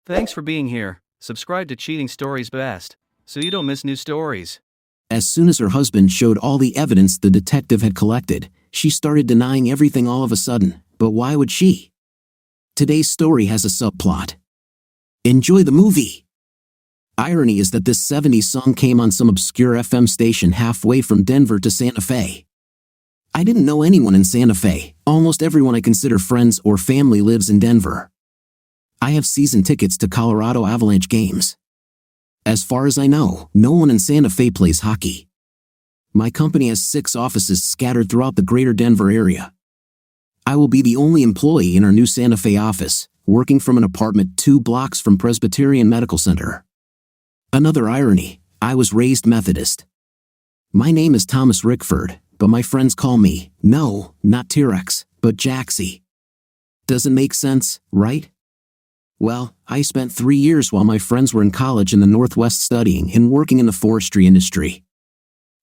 Thanks for being here. Subscribe to Cheating Stories Best, so you don't miss new stories. As soon as her husband showed all the evidence the detective had collected, she started denying everything all of a sudden. But why would she? Today's story has a subplot. Enjoy the movie! Irony is that this 70s song came on some obscure FM station halfway from Denver to Santa Fe. I didn't know anyone in Santa Fe. Almost everyone I consider friends or family lives in Denver. I have season tickets to Colorado Avalanche games. As far as I know, no one in Santa Fe plays hockey. My company has 6 offices scattered throughout the greater Denver area. I will be the only employee in our new Santa Fe office, working from an apartment 2 blocks from Presbyterian Medical Center. Another irony, I was raised Methodist. My name is Thomas Rickford, but my friends call me, no, not T-Rex, but Jaxie. Doesn't make sense, right? Well, I spent 3 years while my friends were in college in the Northwest studying and working in the forestry industry.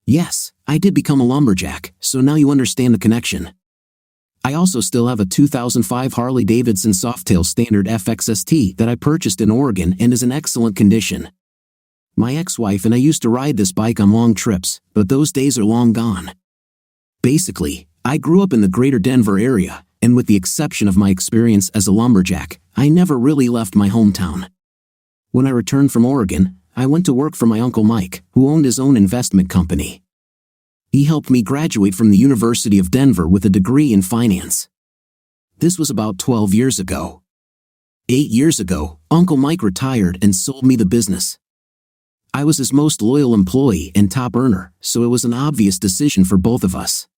Yes, I did become a lumberjack, so now you understand the connection. I also still have a 2005 Harley-Davidson Softail Standard FXST that I purchased in Oregon and is in excellent condition. My ex-wife and I used to ride this bike on long trips, but those days are long gone. Basically, I grew up in the greater Denver area, and with the exception of my experience as a lumberjack, I never really left my hometown. When I returned from Oregon, I went to work for my Uncle Mike, who owned his own investment company. He helped me graduate from the University of Denver with a degree in finance. This was about 12 years ago. 8 years ago, Uncle Mike retired and sold me the business. I was his most loyal employee and top earner, so it was an obvious decision for both of us.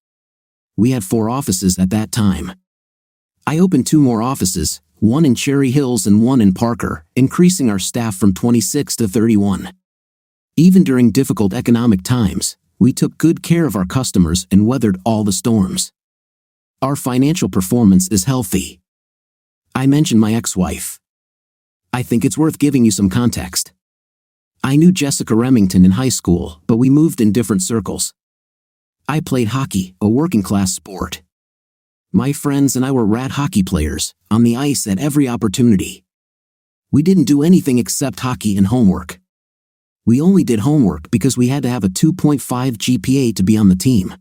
We had 4 offices at that time. I opened 2 more offices, one in Cherry Hills and one in Parker, increasing our staff from 26 to 31. Even during difficult economic times, we took good care of our customers and weathered all the storms. Our financial performance is healthy. I mentioned my ex-wife. I think it's worth giving you some context. I knew Jessica Remington in high school, but we moved in different circles. I played hockey, a working-class sport. My friends and I were rat hockey players, on the ice at every opportunity. We didn't do anything except hockey and homework. We only did homework because we had to have a 2.5 GPA to be on the team.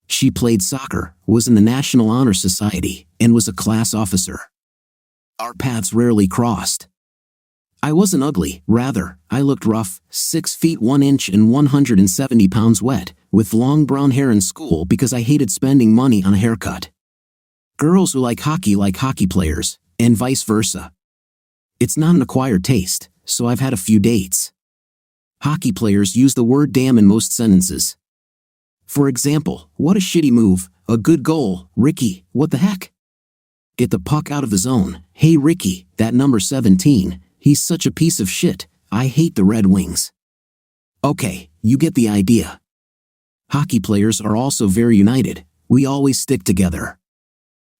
She played soccer, was in the National Honor Society, and was a class officer. Our paths rarely crossed. I wasn't ugly, rather, I looked rough, 6 feet 1 inch and 170 pounds wet, with long brown hair in school because I hated spending money on a haircut. Girls who like hockey players, and vice versa. It's not an acquired taste, so I've had a few dates. Hockey players use the word damn in most sentences. For example, what a shitty move, a good goal, Ricky, what the heck? Get the puck out of the zone, hey Ricky, that number 17, he's such a piece of shit, I hate the Red Wings. Okay, you get the idea. Hockey players are also very united, we always stick together.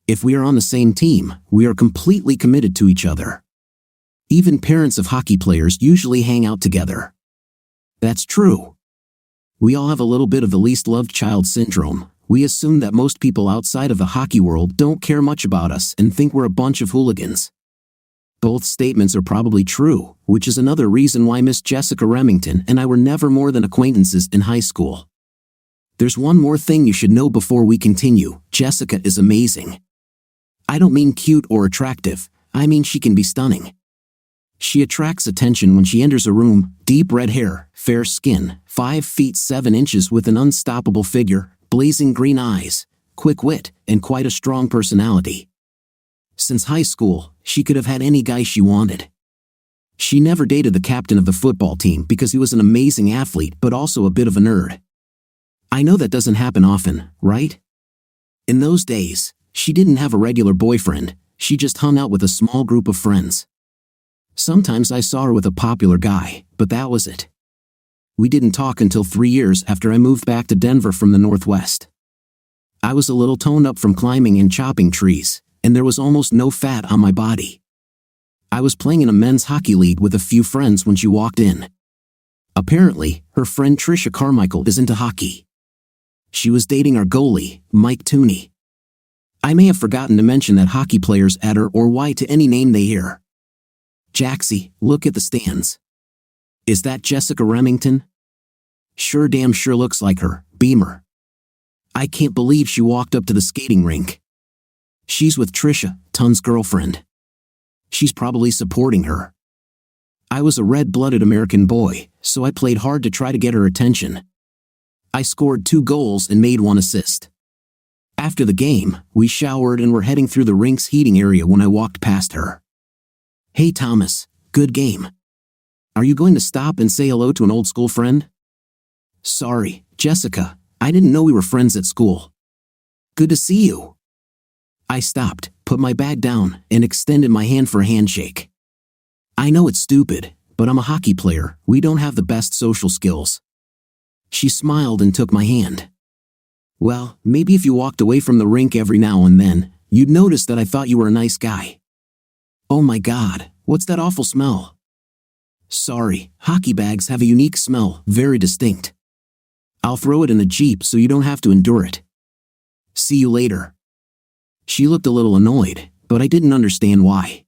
If we are on the same team, we are completely committed to each other. Even parents of hockey players usually hang out together. That's true. We all have a little bit of the least loved child syndrome. We assume that most people outside of the hockey world don't care much about us and think we're a bunch of hooligans. Both statements are probably true, which is another reason why Miss Jessica Remington and I were never more than acquaintances in high school. There's one more thing you should know before we continue. Jessica is amazing. I don't mean cute or attractive, I mean she can be stunning. She attracts attention when she enters a room, deep red hair, fair skin, 5 feet 7 inches with an unstoppable figure, blazing green eyes, quick wit, and quite a strong personality. Since high school, she could have had any guy she wanted. She never dated the captain of the football team because he was an amazing athlete but also a bit of a nerd. I know that doesn't happen often, right? In those days, she didn't have a regular boyfriend, she just hung out with a small group of friends. Sometimes I saw her with a popular guy, but that was it. We didn't talk until 3 years after I moved back to Denver from the Northwest. I was a little toned up from climbing and chopping trees, and there was almost no fat on my body. I was playing in a men's hockey league with a few friends when she walked in. Apparently, her friend Trisha Carmichael is into hockey. She was dating our goalie, Mike Tooney. I may have forgotten to mention that hockey players add her or Y to any name they hear. Jaxie, look at the stands. Is that Jessica Remington? Sure damn sure looks like her, Beamer. I can't believe she walked up to the skating rink. She's with Trisha, Tun's girlfriend. She's probably supporting her. I was a red-blooded American boy, so I played hard to try to get her attention. I scored 2 goals and made 1 assist. After the game, we showered and were heading through the rink's heating area when I walked past her. Hey Thomas, good game. Are you going to stop and say hello to an old school friend? Sorry, Jessica, I didn't know we were friends at school. Good to see you. I stopped, put my bag down, and extended my hand for a handshake. I know it's stupid, but I'm a hockey player. We don't have the best social skills. She smiled and took my hand. Well, maybe if you walked away from the rink every now and then, you'd notice that I thought you were a nice guy. Oh my God, what's that awful smell? Sorry, hockey bags have a unique smell, very distinct. I'll throw it in the Jeep so you don't have to endure it. See you later. She looked a little annoyed, but I didn't understand why.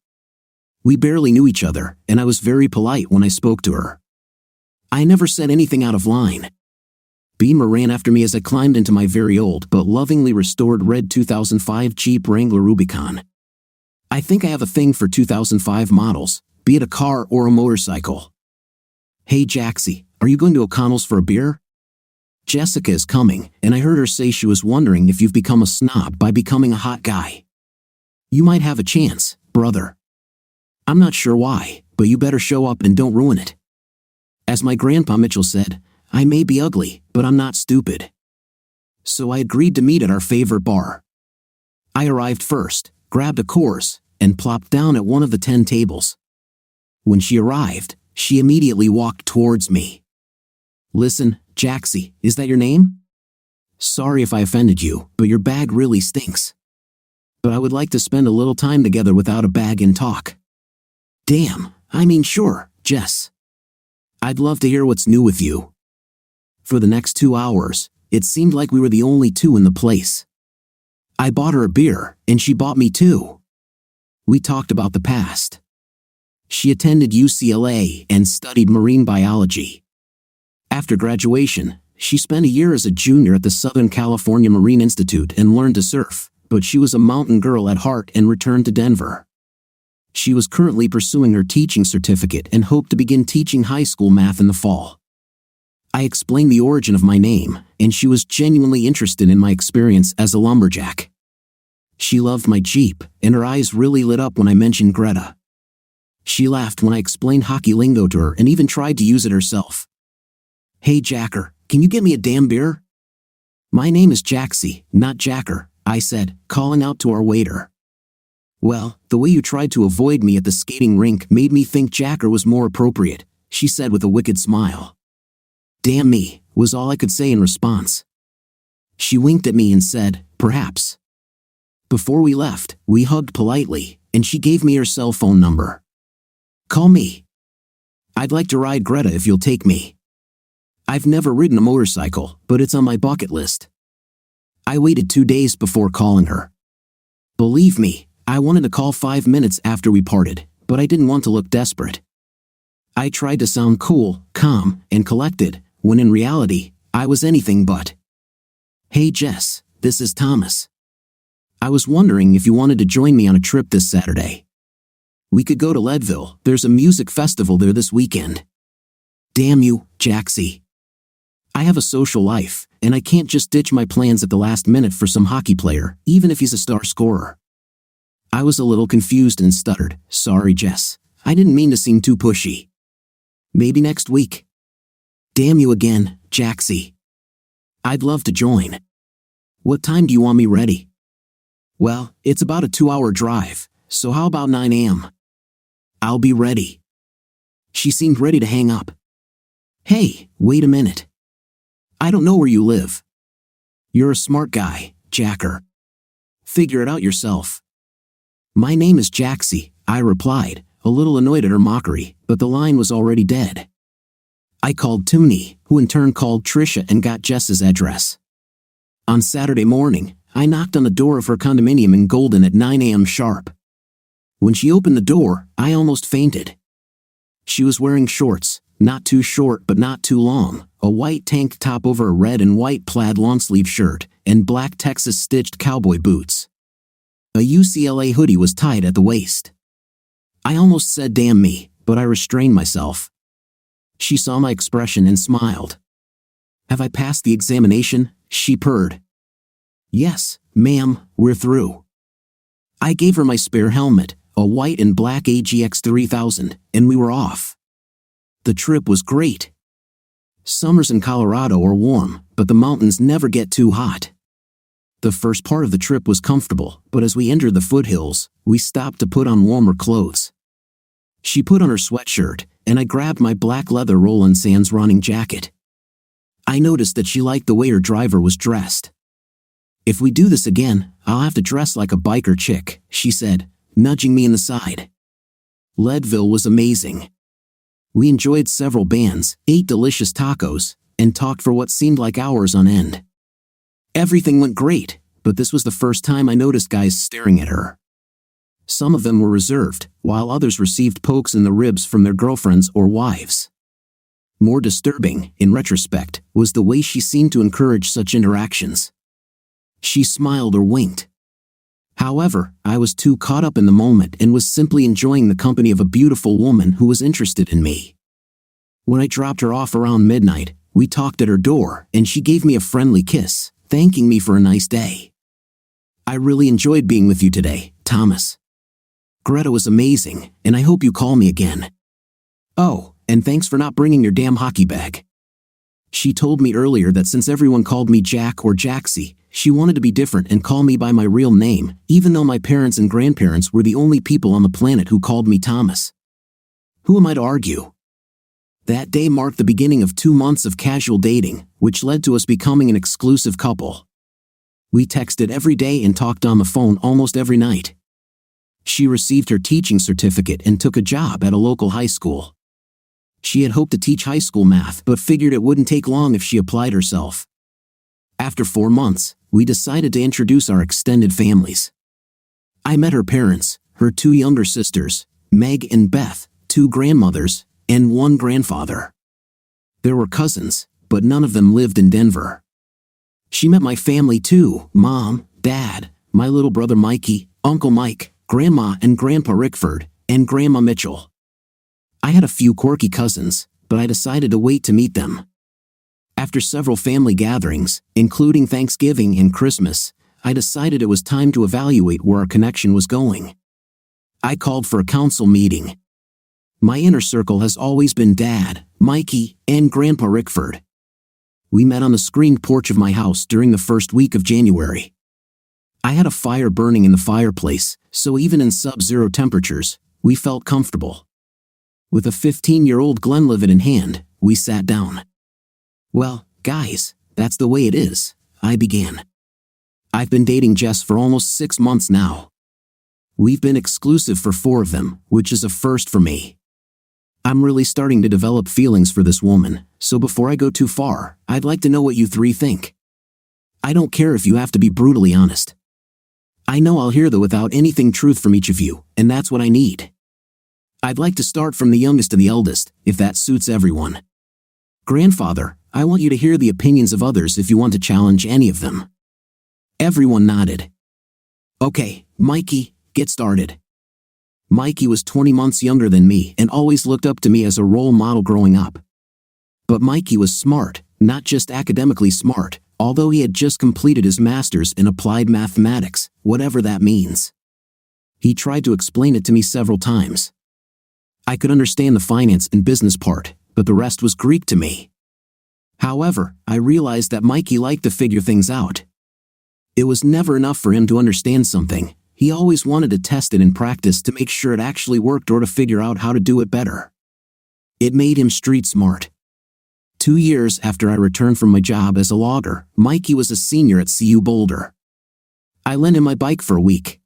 We barely knew each other, and I was very polite when I spoke to her. I never said anything out of line. Beamer ran after me as I climbed into my very old but lovingly restored red 2005 Jeep Wrangler Rubicon. I think I have a thing for 2005 models, be it a car or a motorcycle. Hey Jaxie, are you going to O'Connell's for a beer? Jessica is coming, and I heard her say she was wondering if you've become a snob by becoming a hot guy. You might have a chance, brother. I'm not sure why, but you better show up and don't ruin it. As my grandpa Mitchell said, I may be ugly, but I'm not stupid. So I agreed to meet at our favorite bar. I arrived first, grabbed a Coors, and plopped down at one of the 10 tables. When she arrived, she immediately walked towards me. Listen, Jaxie, is that your name? Sorry if I offended you, but your bag really stinks. But I would like to spend a little time together without a bag and talk. Damn, I mean sure, Jess. I'd love to hear what's new with you. For the next 2 hours, it seemed like we were the only two in the place. I bought her a beer, and she bought me 2. We talked about the past. She attended UCLA and studied marine biology. After graduation, she spent a year as a junior at the Southern California Marine Institute and learned to surf, but she was a mountain girl at heart and returned to Denver. She was currently pursuing her teaching certificate and hoped to begin teaching high school math in the fall. I explained the origin of my name, and she was genuinely interested in my experience as a lumberjack. She loved my Jeep, and her eyes really lit up when I mentioned Greta. She laughed when I explained hockey lingo to her and even tried to use it herself. Hey Jacker, can you get me a damn beer? My name is Jaxie, not Jacker, I said, calling out to our waiter. Well, the way you tried to avoid me at the skating rink made me think Jacker was more appropriate, she said with a wicked smile. Damn me, was all I could say in response. She winked at me and said, perhaps. Before we left, we hugged politely, and she gave me her cell phone number. Call me. I'd like to ride Greta if you'll take me. I've never ridden a motorcycle, but it's on my bucket list. I waited 2 days before calling her. Believe me, I wanted to call 5 minutes after we parted, but I didn't want to look desperate. I tried to sound cool, calm, and collected, when in reality, I was anything but. Hey Jess, this is Thomas. I was wondering if you wanted to join me on a trip this Saturday. We could go to Leadville, there's a music festival there this weekend. Damn you, Jaxie. I have a social life, and I can't just ditch my plans at the last minute for some hockey player, even if he's a star scorer. I was a little confused and stuttered, sorry Jess, I didn't mean to seem too pushy. Maybe next week. Damn you again, Jaxie. I'd love to join. What time do you want me ready? Well, it's about a 2-hour drive, so how about 9 a.m.? I'll be ready. She seemed ready to hang up. Hey, wait a minute. I don't know where you live. You're a smart guy, Jacker. Figure it out yourself. My name is Jaxie, I replied, a little annoyed at her mockery, but the line was already dead. I called Timney, who in turn called Trisha and got Jess's address. On Saturday morning, I knocked on the door of her condominium in Golden at 9 a.m. sharp. When she opened the door, I almost fainted. She was wearing shorts, not too short but not too long, a white tank top over a red and white plaid long-sleeve shirt, and black Texas-stitched cowboy boots. A UCLA hoodie was tied at the waist. I almost said damn me, but I restrained myself. She saw my expression and smiled. "Have I passed the examination?" she purred. "Yes, ma'am, we're through." I gave her my spare helmet, a white and black AGX 3000, and we were off. The trip was great. Summers in Colorado are warm, but the mountains never get too hot. The first part of the trip was comfortable, but as we entered the foothills, we stopped to put on warmer clothes. She put on her sweatshirt, and I grabbed my black leather Roland Sands running jacket. I noticed that she liked the way her driver was dressed. "If we do this again, I'll have to dress like a biker chick," she said, nudging me in the side. Leadville was amazing. We enjoyed several bands, ate delicious tacos, and talked for what seemed like hours on end. Everything went great, but this was the first time I noticed guys staring at her. Some of them were reserved, while others received pokes in the ribs from their girlfriends or wives. More disturbing, in retrospect, was the way she seemed to encourage such interactions. She smiled or winked. However, I was too caught up in the moment and was simply enjoying the company of a beautiful woman who was interested in me. When I dropped her off around midnight, we talked at her door, and she gave me a friendly kiss, thanking me for a nice day. "I really enjoyed being with you today, Thomas. Greta was amazing, and I hope you call me again. Oh, and thanks for not bringing your damn hockey bag." She told me earlier that since everyone called me Jack or Jaxie, she wanted to be different and call me by my real name, even though my parents and grandparents were the only people on the planet who called me Thomas. Who am I to argue? That day marked the beginning of 2 months of casual dating, which led to us becoming an exclusive couple. We texted every day and talked on the phone almost every night. She received her teaching certificate and took a job at a local high school. She had hoped to teach high school math but figured it wouldn't take long if she applied herself. After 4 months, we decided to introduce our extended families. I met her parents, her 2 younger sisters, Meg and Beth, 2 grandmothers, and 1 grandfather. There were cousins, but none of them lived in Denver. She met my family too: Mom, Dad, my little brother Mikey, Uncle Mike, Grandma and Grandpa Rickford, and Grandma Mitchell. I had a few quirky cousins, but I decided to wait to meet them. After several family gatherings, including Thanksgiving and Christmas, I decided it was time to evaluate where our connection was going. I called for a council meeting. My inner circle has always been Dad, Mikey, and Grandpa Rickford. We met on the screened porch of my house during the first week of January. I had a fire burning in the fireplace, so even in sub-zero temperatures, we felt comfortable. With a 15-year-old Glenlivet in hand, we sat down. "Well, guys, that's the way it is," I began. "I've been dating Jess for almost 6 months now. We've been exclusive for 4 of them, which is a first for me. I'm really starting to develop feelings for this woman, so before I go too far, I'd like to know what you 3 think. I don't care if you have to be brutally honest. I know I'll hear the without anything truth from each of you, and that's what I need. I'd like to start from the youngest to the eldest, if that suits everyone. Grandfather, I want you to hear the opinions of others if you want to challenge any of them." Everyone nodded. "Okay, Mikey, get started." Mikey was 20 months younger than me and always looked up to me as a role model growing up. But Mikey was smart, not just academically smart, although he had just completed his master's in applied mathematics, whatever that means. He tried to explain it to me several times. I could understand the finance and business part, but the rest was Greek to me. However, I realized that Mikey liked to figure things out. It was never enough for him to understand something. He always wanted to test it in practice to make sure it actually worked or to figure out how to do it better. It made him street smart. 2 years after I returned from my job as a logger, Mikey was a senior at CU Boulder. I lent him my bike for a week.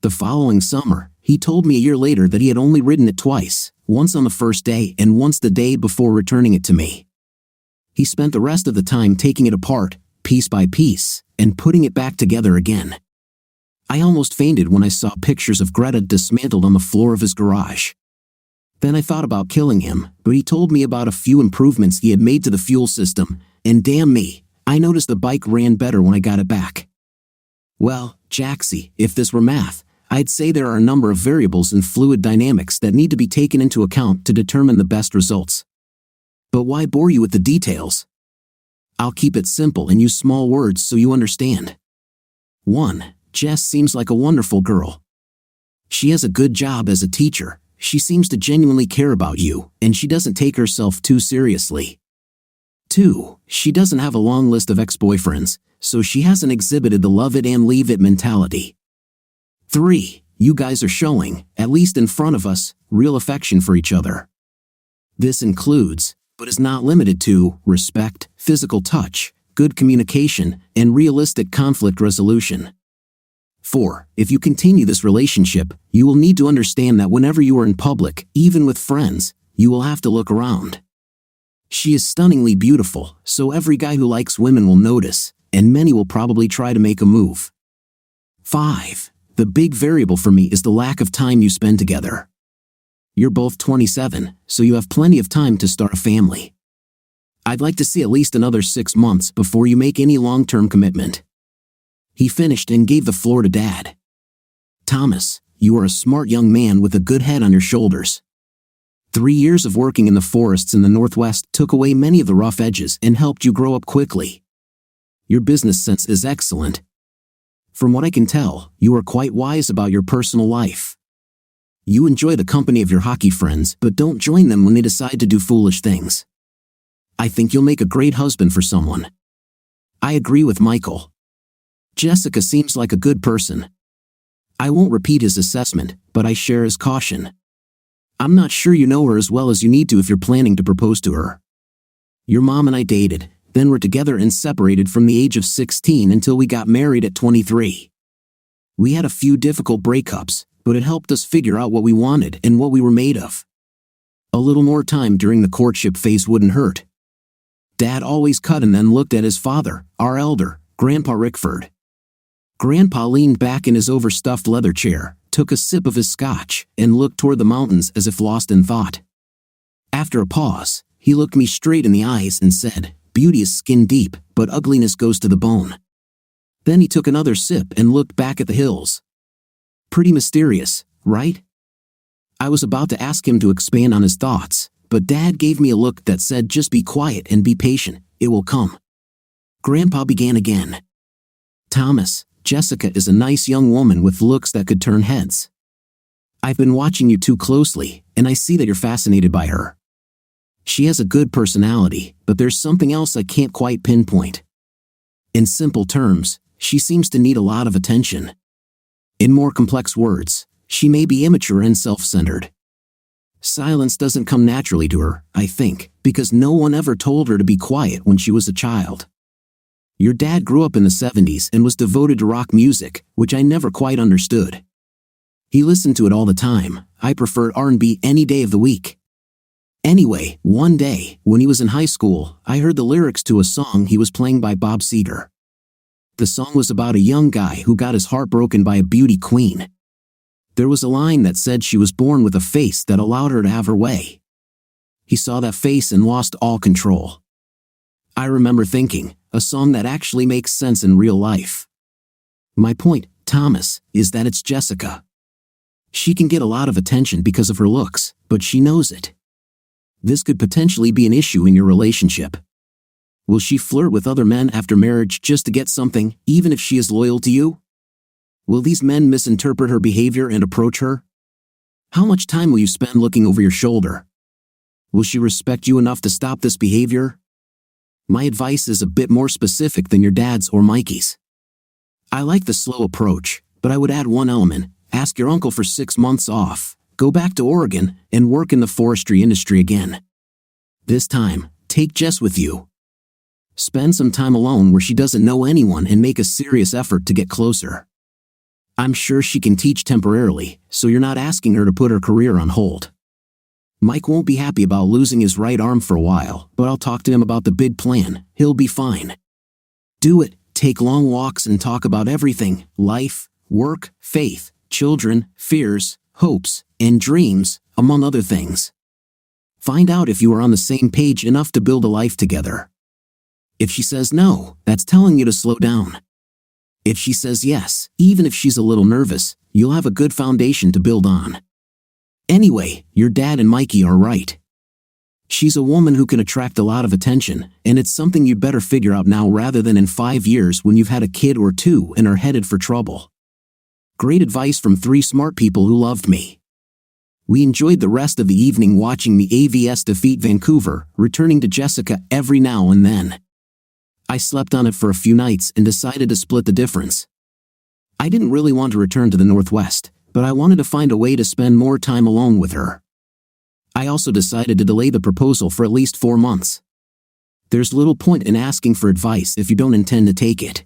The following summer, he told me a year later that he had only ridden it twice, once on the first day and once the day before returning it to me. He spent the rest of the time taking it apart, piece by piece, and putting it back together again. I almost fainted when I saw pictures of Greta dismantled on the floor of his garage. Then I thought about killing him, but he told me about a few improvements he had made to the fuel system, and damn me, I noticed the bike ran better when I got it back. Well, Jaxie, if this were math, I'd say there are a number of variables in fluid dynamics that need to be taken into account to determine the best results. But why bore you with the details? I'll keep it simple and use small words so you understand. 1. Jess seems like a wonderful girl. She has a good job as a teacher, she seems to genuinely care about you, and she doesn't take herself too seriously. 2. She doesn't have a long list of ex-boyfriends, so she hasn't exhibited the love it and leave it mentality. 3. You guys are showing, at least in front of us, real affection for each other. This includes, but is not limited to, respect, physical touch, good communication, and realistic conflict resolution. 4. If you continue this relationship, you will need to understand that whenever you are in public, even with friends, you will have to look around. She is stunningly beautiful, so every guy who likes women will notice, and many will probably try to make a move. 5. The big variable for me is the lack of time you spend together. You're both 27, so you have plenty of time to start a family. I'd like to see at least another 6 months before you make any long-term commitment. He finished and gave the floor to Dad. Thomas, you are a smart young man with a good head on your shoulders. 3 years of working in the forests in the Northwest took away many of the rough edges and helped you grow up quickly. Your business sense is excellent. From what I can tell, you are quite wise about your personal life. You enjoy the company of your hockey friends, but don't join them when they decide to do foolish things. I think you'll make a great husband for someone. I agree with Michael. Jessica seems like a good person. I won't repeat his assessment, but I share his caution. I'm not sure you know her as well as you need to if you're planning to propose to her. Your mom and I dated, then were together and separated from the age of 16 until we got married at 23. We had a few difficult breakups, but it helped us figure out what we wanted and what we were made of. A little more time during the courtship phase wouldn't hurt. Dad always cut and then looked at his father, our elder, Grandpa Rickford. Grandpa leaned back in his overstuffed leather chair, took a sip of his scotch, and looked toward the mountains as if lost in thought. After a pause, he looked me straight in the eyes and said, "Beauty is skin deep, but ugliness goes to the bone." Then he took another sip and looked back at the hills. Pretty mysterious, right? I was about to ask him to expand on his thoughts, but Dad gave me a look that said, "Just be quiet and be patient, it will come." Grandpa began again. "Thomas, Jessica is a nice young woman with looks that could turn heads. I've been watching you too closely, and I see that you're fascinated by her. She has a good personality, but there's something else I can't quite pinpoint. In simple terms, she seems to need a lot of attention. In more complex words, she may be immature and self-centered. Silence doesn't come naturally to her, I think, because no one ever told her to be quiet when she was a child. Your dad grew up in the 70s and was devoted to rock music, which I never quite understood. He listened to it all the time. I preferred R&B any day of the week. Anyway, one day, when he was in high school, I heard the lyrics to a song he was playing by Bob Seger. The song was about a young guy who got his heart broken by a beauty queen. There was a line that said she was born with a face that allowed her to have her way. He saw that face and lost all control. I remember thinking, a song that actually makes sense in real life. My point, Thomas, is that it's Jessica. She can get a lot of attention because of her looks, but she knows it. This could potentially be an issue in your relationship. Will she flirt with other men after marriage just to get something, even if she is loyal to you? Will these men misinterpret her behavior and approach her? How much time will you spend looking over your shoulder? Will she respect you enough to stop this behavior? My advice is a bit more specific than your dad's or Mikey's. I like the slow approach, but I would add one element: ask your uncle for 6 months off, go back to Oregon, and work in the forestry industry again. This time, take Jess with you. Spend some time alone where she doesn't know anyone and make a serious effort to get closer. I'm sure she can teach temporarily, so you're not asking her to put her career on hold. Mike won't be happy about losing his right arm for a while, but I'll talk to him about the big plan. He'll be fine. Do it, take long walks and talk about everything: life, work, faith, children, fears, hopes, and dreams, among other things. Find out if you are on the same page enough to build a life together. If she says no, that's telling you to slow down. If she says yes, even if she's a little nervous, you'll have a good foundation to build on. Anyway, your dad and Mikey are right. She's a woman who can attract a lot of attention, and it's something you'd better figure out now rather than in 5 years when you've had a kid or two and are headed for trouble. Great advice from 3 smart people who loved me. We enjoyed the rest of the evening watching the AVS defeat Vancouver, returning to Jessica every now and then. I slept on it for a few nights and decided to split the difference. I didn't really want to return to the Northwest, but I wanted to find a way to spend more time alone with her. I also decided to delay the proposal for at least 4 months. There's little point in asking for advice if you don't intend to take it.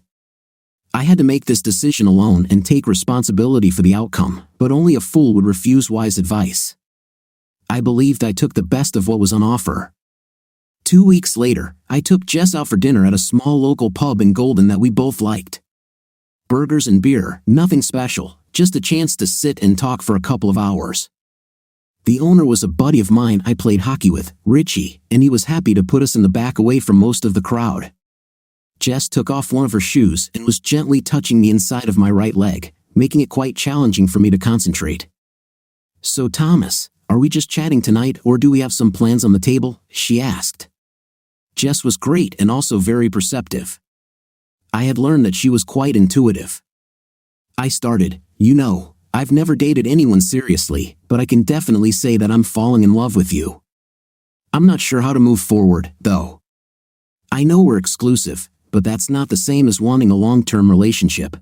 I had to make this decision alone and take responsibility for the outcome, but only a fool would refuse wise advice. I believed I took the best of what was on offer. 2 weeks later, I took Jess out for dinner at a small local pub in Golden that we both liked. Burgers and beer, nothing special, just a chance to sit and talk for a couple of hours. The owner was a buddy of mine I played hockey with, Richie, and he was happy to put us in the back away from most of the crowd. Jess took off one of her shoes and was gently touching the inside of my right leg, making it quite challenging for me to concentrate. "So Thomas, are we just chatting tonight or do we have some plans on the table?" she asked. Jess was great and also very perceptive. I had learned that she was quite intuitive. I started, I've never dated anyone seriously, but I can definitely say that I'm falling in love with you. I'm not sure how to move forward, though. I know we're exclusive, but that's not the same as wanting a long-term relationship.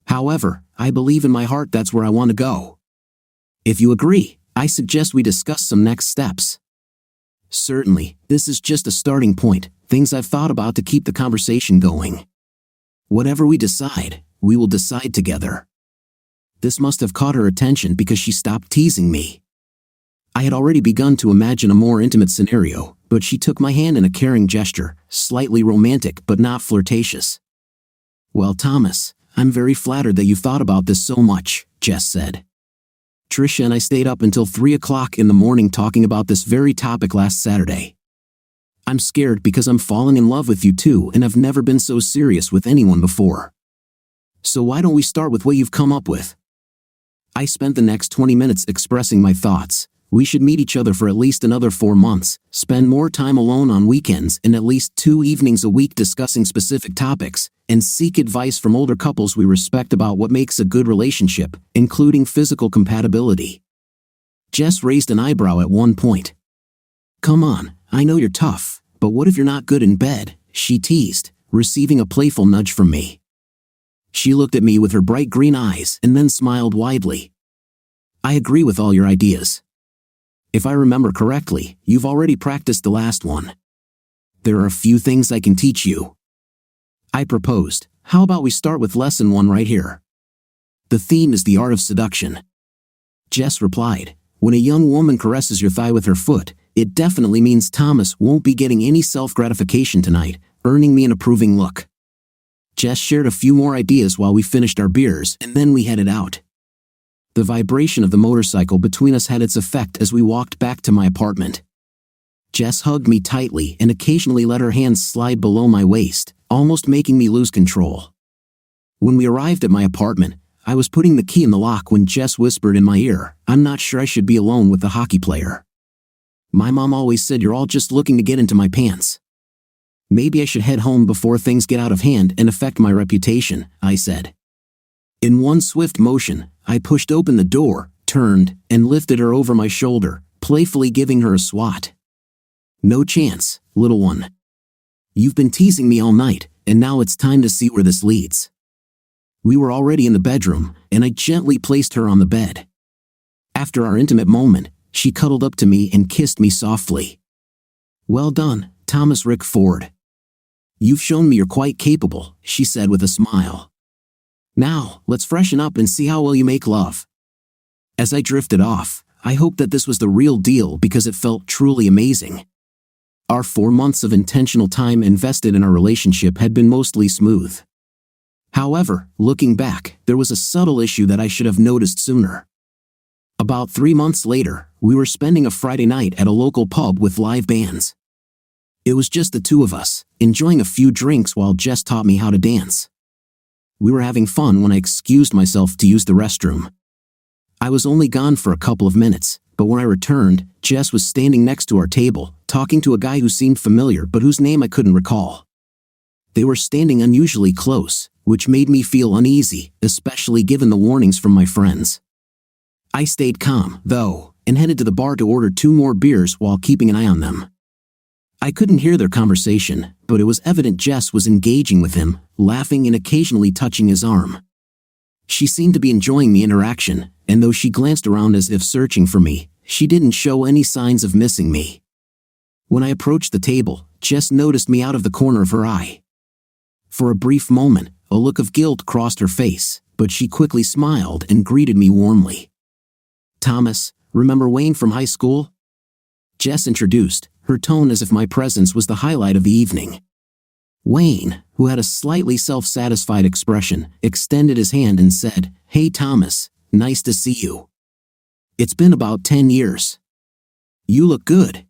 However, I believe in my heart that's where I want to go. If you agree, I suggest we discuss some next steps. Certainly, this is just a starting point, things I've thought about to keep the conversation going. Whatever we decide, we will decide together. This must have caught her attention because she stopped teasing me. I had already begun to imagine a more intimate scenario, but she took my hand in a caring gesture, slightly romantic but not flirtatious. "Well, Thomas, I'm very flattered that you thought about this so much," Jess said. "Tricia and I stayed up until 3 o'clock in the morning talking about this very topic last Saturday. I'm scared because I'm falling in love with you too and I've never been so serious with anyone before. So why don't we start with what you've come up with?" I spent the next 20 minutes expressing my thoughts. We should meet each other for at least another 4 months, spend more time alone on weekends and at least 2 evenings a week discussing specific topics, and seek advice from older couples we respect about what makes a good relationship, including physical compatibility. Jess raised an eyebrow at one point. "Come on, I know you're tough, but what if you're not good in bed?" she teased, receiving a playful nudge from me. She looked at me with her bright green eyes and then smiled widely. "I agree with all your ideas. If I remember correctly, you've already practiced the last one. There are a few things I can teach you." I proposed, "How about we start with lesson 1 right here? The theme is the art of seduction." Jess replied, "When a young woman caresses your thigh with her foot, it definitely means Thomas won't be getting any self-gratification tonight, earning me an approving look." Jess shared a few more ideas while we finished our beers and then we headed out. The vibration of the motorcycle between us had its effect as we walked back to my apartment. Jess hugged me tightly and occasionally let her hands slide below my waist, almost making me lose control. When we arrived at my apartment, I was putting the key in the lock when Jess whispered in my ear, "I'm not sure I should be alone with the hockey player. My mom always said you're all just looking to get into my pants. Maybe I should head home before things get out of hand and affect my reputation," I said. In one swift motion, I pushed open the door, turned, and lifted her over my shoulder, playfully giving her a swat. "No chance, little one. You've been teasing me all night, and now it's time to see where this leads." We were already in the bedroom, and I gently placed her on the bed. After our intimate moment, she cuddled up to me and kissed me softly. "Well done, Thomas Rick Ford. You've shown me you're quite capable," she said with a smile. "Now, let's freshen up and see how well you make love." As I drifted off, I hoped that this was the real deal because it felt truly amazing. Our 4 months of intentional time invested in our relationship had been mostly smooth. However, looking back, there was a subtle issue that I should have noticed sooner. About 3 months later, we were spending a Friday night at a local pub with live bands. It was just the two of us, enjoying a few drinks while Jess taught me how to dance. We were having fun when I excused myself to use the restroom. I was only gone for a couple of minutes, but when I returned, Jess was standing next to our table, talking to a guy who seemed familiar but whose name I couldn't recall. They were standing unusually close, which made me feel uneasy, especially given the warnings from my friends. I stayed calm, though, and headed to the bar to order 2 more beers while keeping an eye on them. I couldn't hear their conversation, but it was evident Jess was engaging with him, laughing and occasionally touching his arm. She seemed to be enjoying the interaction, and though she glanced around as if searching for me, she didn't show any signs of missing me. When I approached the table, Jess noticed me out of the corner of her eye. For a brief moment, a look of guilt crossed her face, but she quickly smiled and greeted me warmly. "Thomas, remember Wayne from high school?" Jess introduced, her tone as if my presence was the highlight of the evening. Wayne, who had a slightly self-satisfied expression, extended his hand and said, "Hey Thomas, nice to see you. It's been about 10 years. You look good."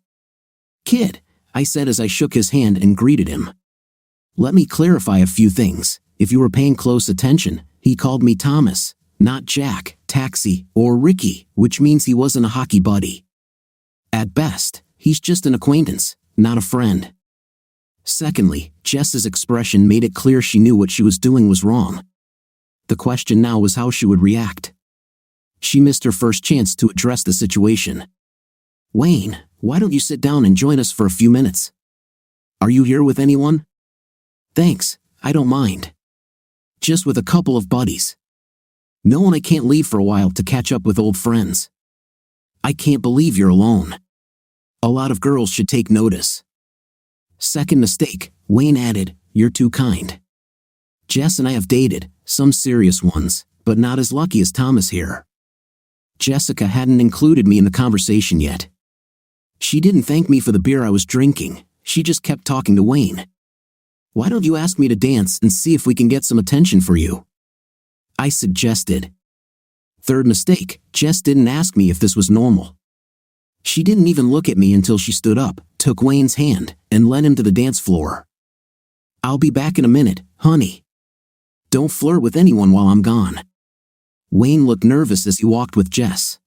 "Kid," I said as I shook his hand and greeted him. "Let me clarify a few things. If you were paying close attention, he called me Thomas, not Jack, Taxi, or Ricky, which means he wasn't a hockey buddy. At best, he's just an acquaintance, not a friend." Secondly, Jess's expression made it clear she knew what she was doing was wrong. The question now was how she would react. She missed her first chance to address the situation. "Wayne, why don't you sit down and join us for a few minutes? Are you here with anyone?" "Thanks, I don't mind. Just with a couple of buddies. No one I can't leave for a while to catch up with old friends." "I can't believe you're alone. A lot of girls should take notice." "Second mistake," Wayne added, "you're too kind. Jess and I have dated, some serious ones, but not as lucky as Thomas here." Jessica hadn't included me in the conversation yet. She didn't thank me for the beer I was drinking, she just kept talking to Wayne. "Why don't you ask me to dance and see if we can get some attention for you?" I suggested. Third mistake, Jess didn't ask me if this was normal. She didn't even look at me until she stood up, took Wayne's hand, and led him to the dance floor. "I'll be back in a minute, honey. Don't flirt with anyone while I'm gone." Wayne looked nervous as he walked with Jess.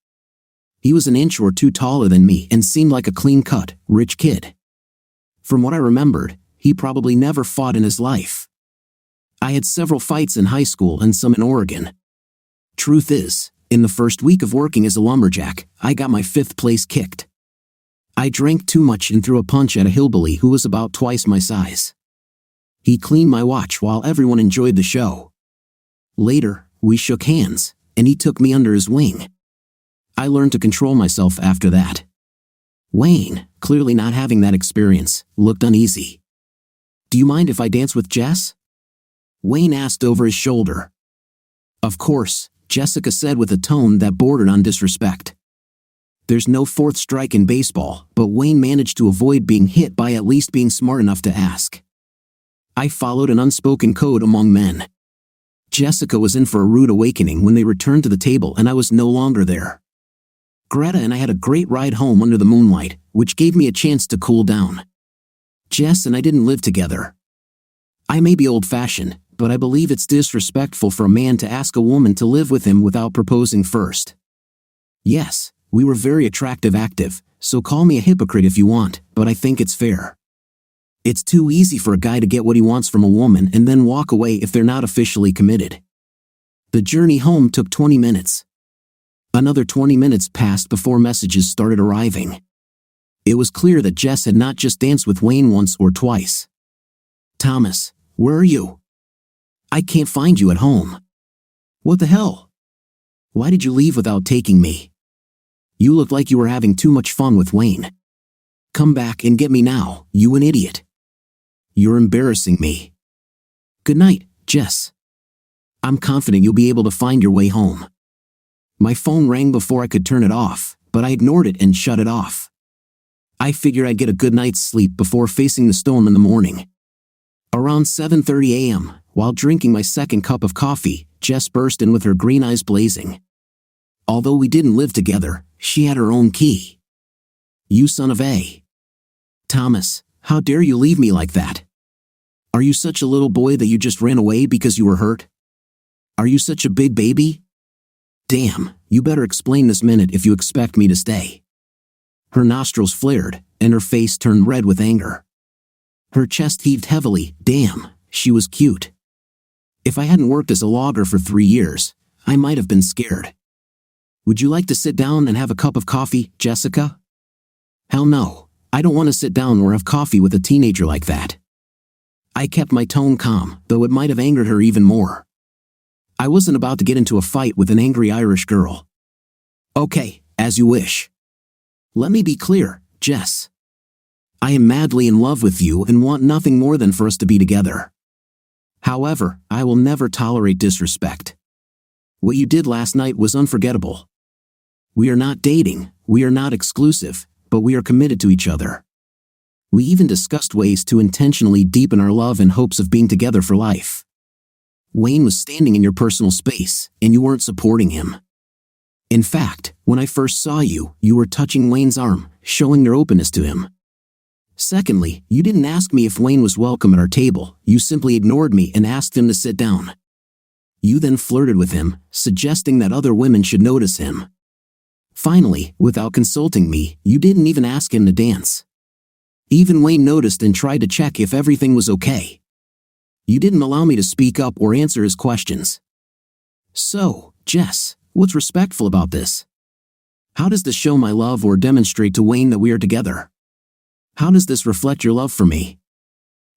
He was an inch or two taller than me and seemed like a clean-cut, rich kid. From what I remembered, he probably never fought in his life. I had several fights in high school and some in Oregon. Truth is, in the first week of working as a lumberjack, I got my 5th place kicked. I drank too much and threw a punch at a hillbilly who was about twice my size. He cleaned my watch while everyone enjoyed the show. Later, we shook hands, and he took me under his wing. I learned to control myself after that. Wayne, clearly not having that experience, looked uneasy. "Do you mind if I dance with Jess?" Wayne asked over his shoulder. "Of course," Jessica said with a tone that bordered on disrespect. There's no 4th strike in baseball, but Wayne managed to avoid being hit by at least being smart enough to ask. I followed an unspoken code among men. Jessica was in for a rude awakening when they returned to the table and I was no longer there. Greta and I had a great ride home under the moonlight, which gave me a chance to cool down. Jess and I didn't live together. I may be old-fashioned, but I believe it's disrespectful for a man to ask a woman to live with him without proposing first. Yes, we were very active, so call me a hypocrite if you want, but I think it's fair. It's too easy for a guy to get what he wants from a woman and then walk away if they're not officially committed. The journey home took 20 minutes. Another 20 minutes passed before messages started arriving. It was clear that Jess had not just danced with Wayne once or twice. "Thomas, where are you? I can't find you at home. What the hell? Why did you leave without taking me? You looked like you were having too much fun with Wayne. Come back and get me now, you an idiot. You're embarrassing me. Good night, Jess. I'm confident you'll be able to find your way home." My phone rang before I could turn it off, but I ignored it and shut it off. I figured I'd get a good night's sleep before facing the storm in the morning. Around 7:30 a.m., while drinking my second cup of coffee, Jess burst in with her green eyes blazing. Although we didn't live together, she had her own key. "You son of a... Thomas, how dare you leave me like that? Are you such a little boy that you just ran away because you were hurt? Are you such a big baby? Damn, you better explain this minute if you expect me to stay." Her nostrils flared, and her face turned red with anger. Her chest heaved heavily. Damn, she was cute. If I hadn't worked as a logger for 3 years, I might have been scared. "Would you like to sit down and have a cup of coffee, Jessica?" Hell no, I don't want to sit down or have coffee with a teenager like that. I kept my tone calm, though it might have angered her even more. I wasn't about to get into a fight with an angry Irish girl. "Okay, as you wish. Let me be clear, Jess. I am madly in love with you and want nothing more than for us to be together. However, I will never tolerate disrespect. What you did last night was unforgettable. We are not dating, we are not exclusive, but we are committed to each other. We even discussed ways to intentionally deepen our love in hopes of being together for life. Wayne was standing in your personal space, and you weren't supporting him. In fact, when I first saw you, you were touching Wayne's arm, showing your openness to him. Secondly, you didn't ask me if Wayne was welcome at our table, you simply ignored me and asked him to sit down. You then flirted with him, suggesting that other women should notice him. Finally, without consulting me, you didn't even ask him to dance. Even Wayne noticed and tried to check if everything was okay. You didn't allow me to speak up or answer his questions. So, Jess, what's respectful about this? How does this show my love or demonstrate to Wayne that we are together? How does this reflect your love for me?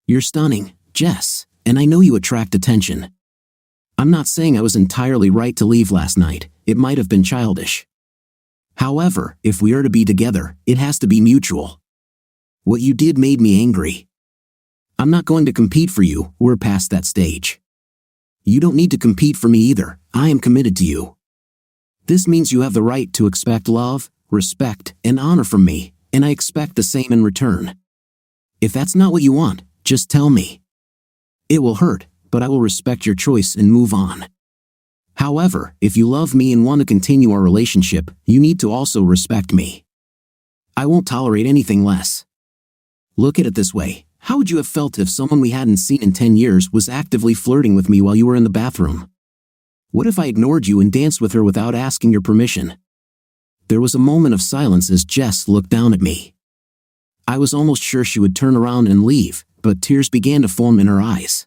You're stunning, Jess, and I know you attract attention. I'm not saying I was entirely right to leave last night, it might have been childish. However, if we are to be together, it has to be mutual. What you did made me angry. I'm not going to compete for you, we're past that stage. You don't need to compete for me either, I am committed to you. This means you have the right to expect love, respect, and honor from me, and I expect the same in return. If that's not what you want, just tell me. It will hurt, but I will respect your choice and move on. However, if you love me and want to continue our relationship, you need to also respect me. I won't tolerate anything less. Look at it this way, how would you have felt if someone we hadn't seen in 10 years was actively flirting with me while you were in the bathroom? What if I ignored you and danced with her without asking your permission? There was a moment of silence as Jess looked down at me. I was almost sure she would turn around and leave, but tears began to form in her eyes.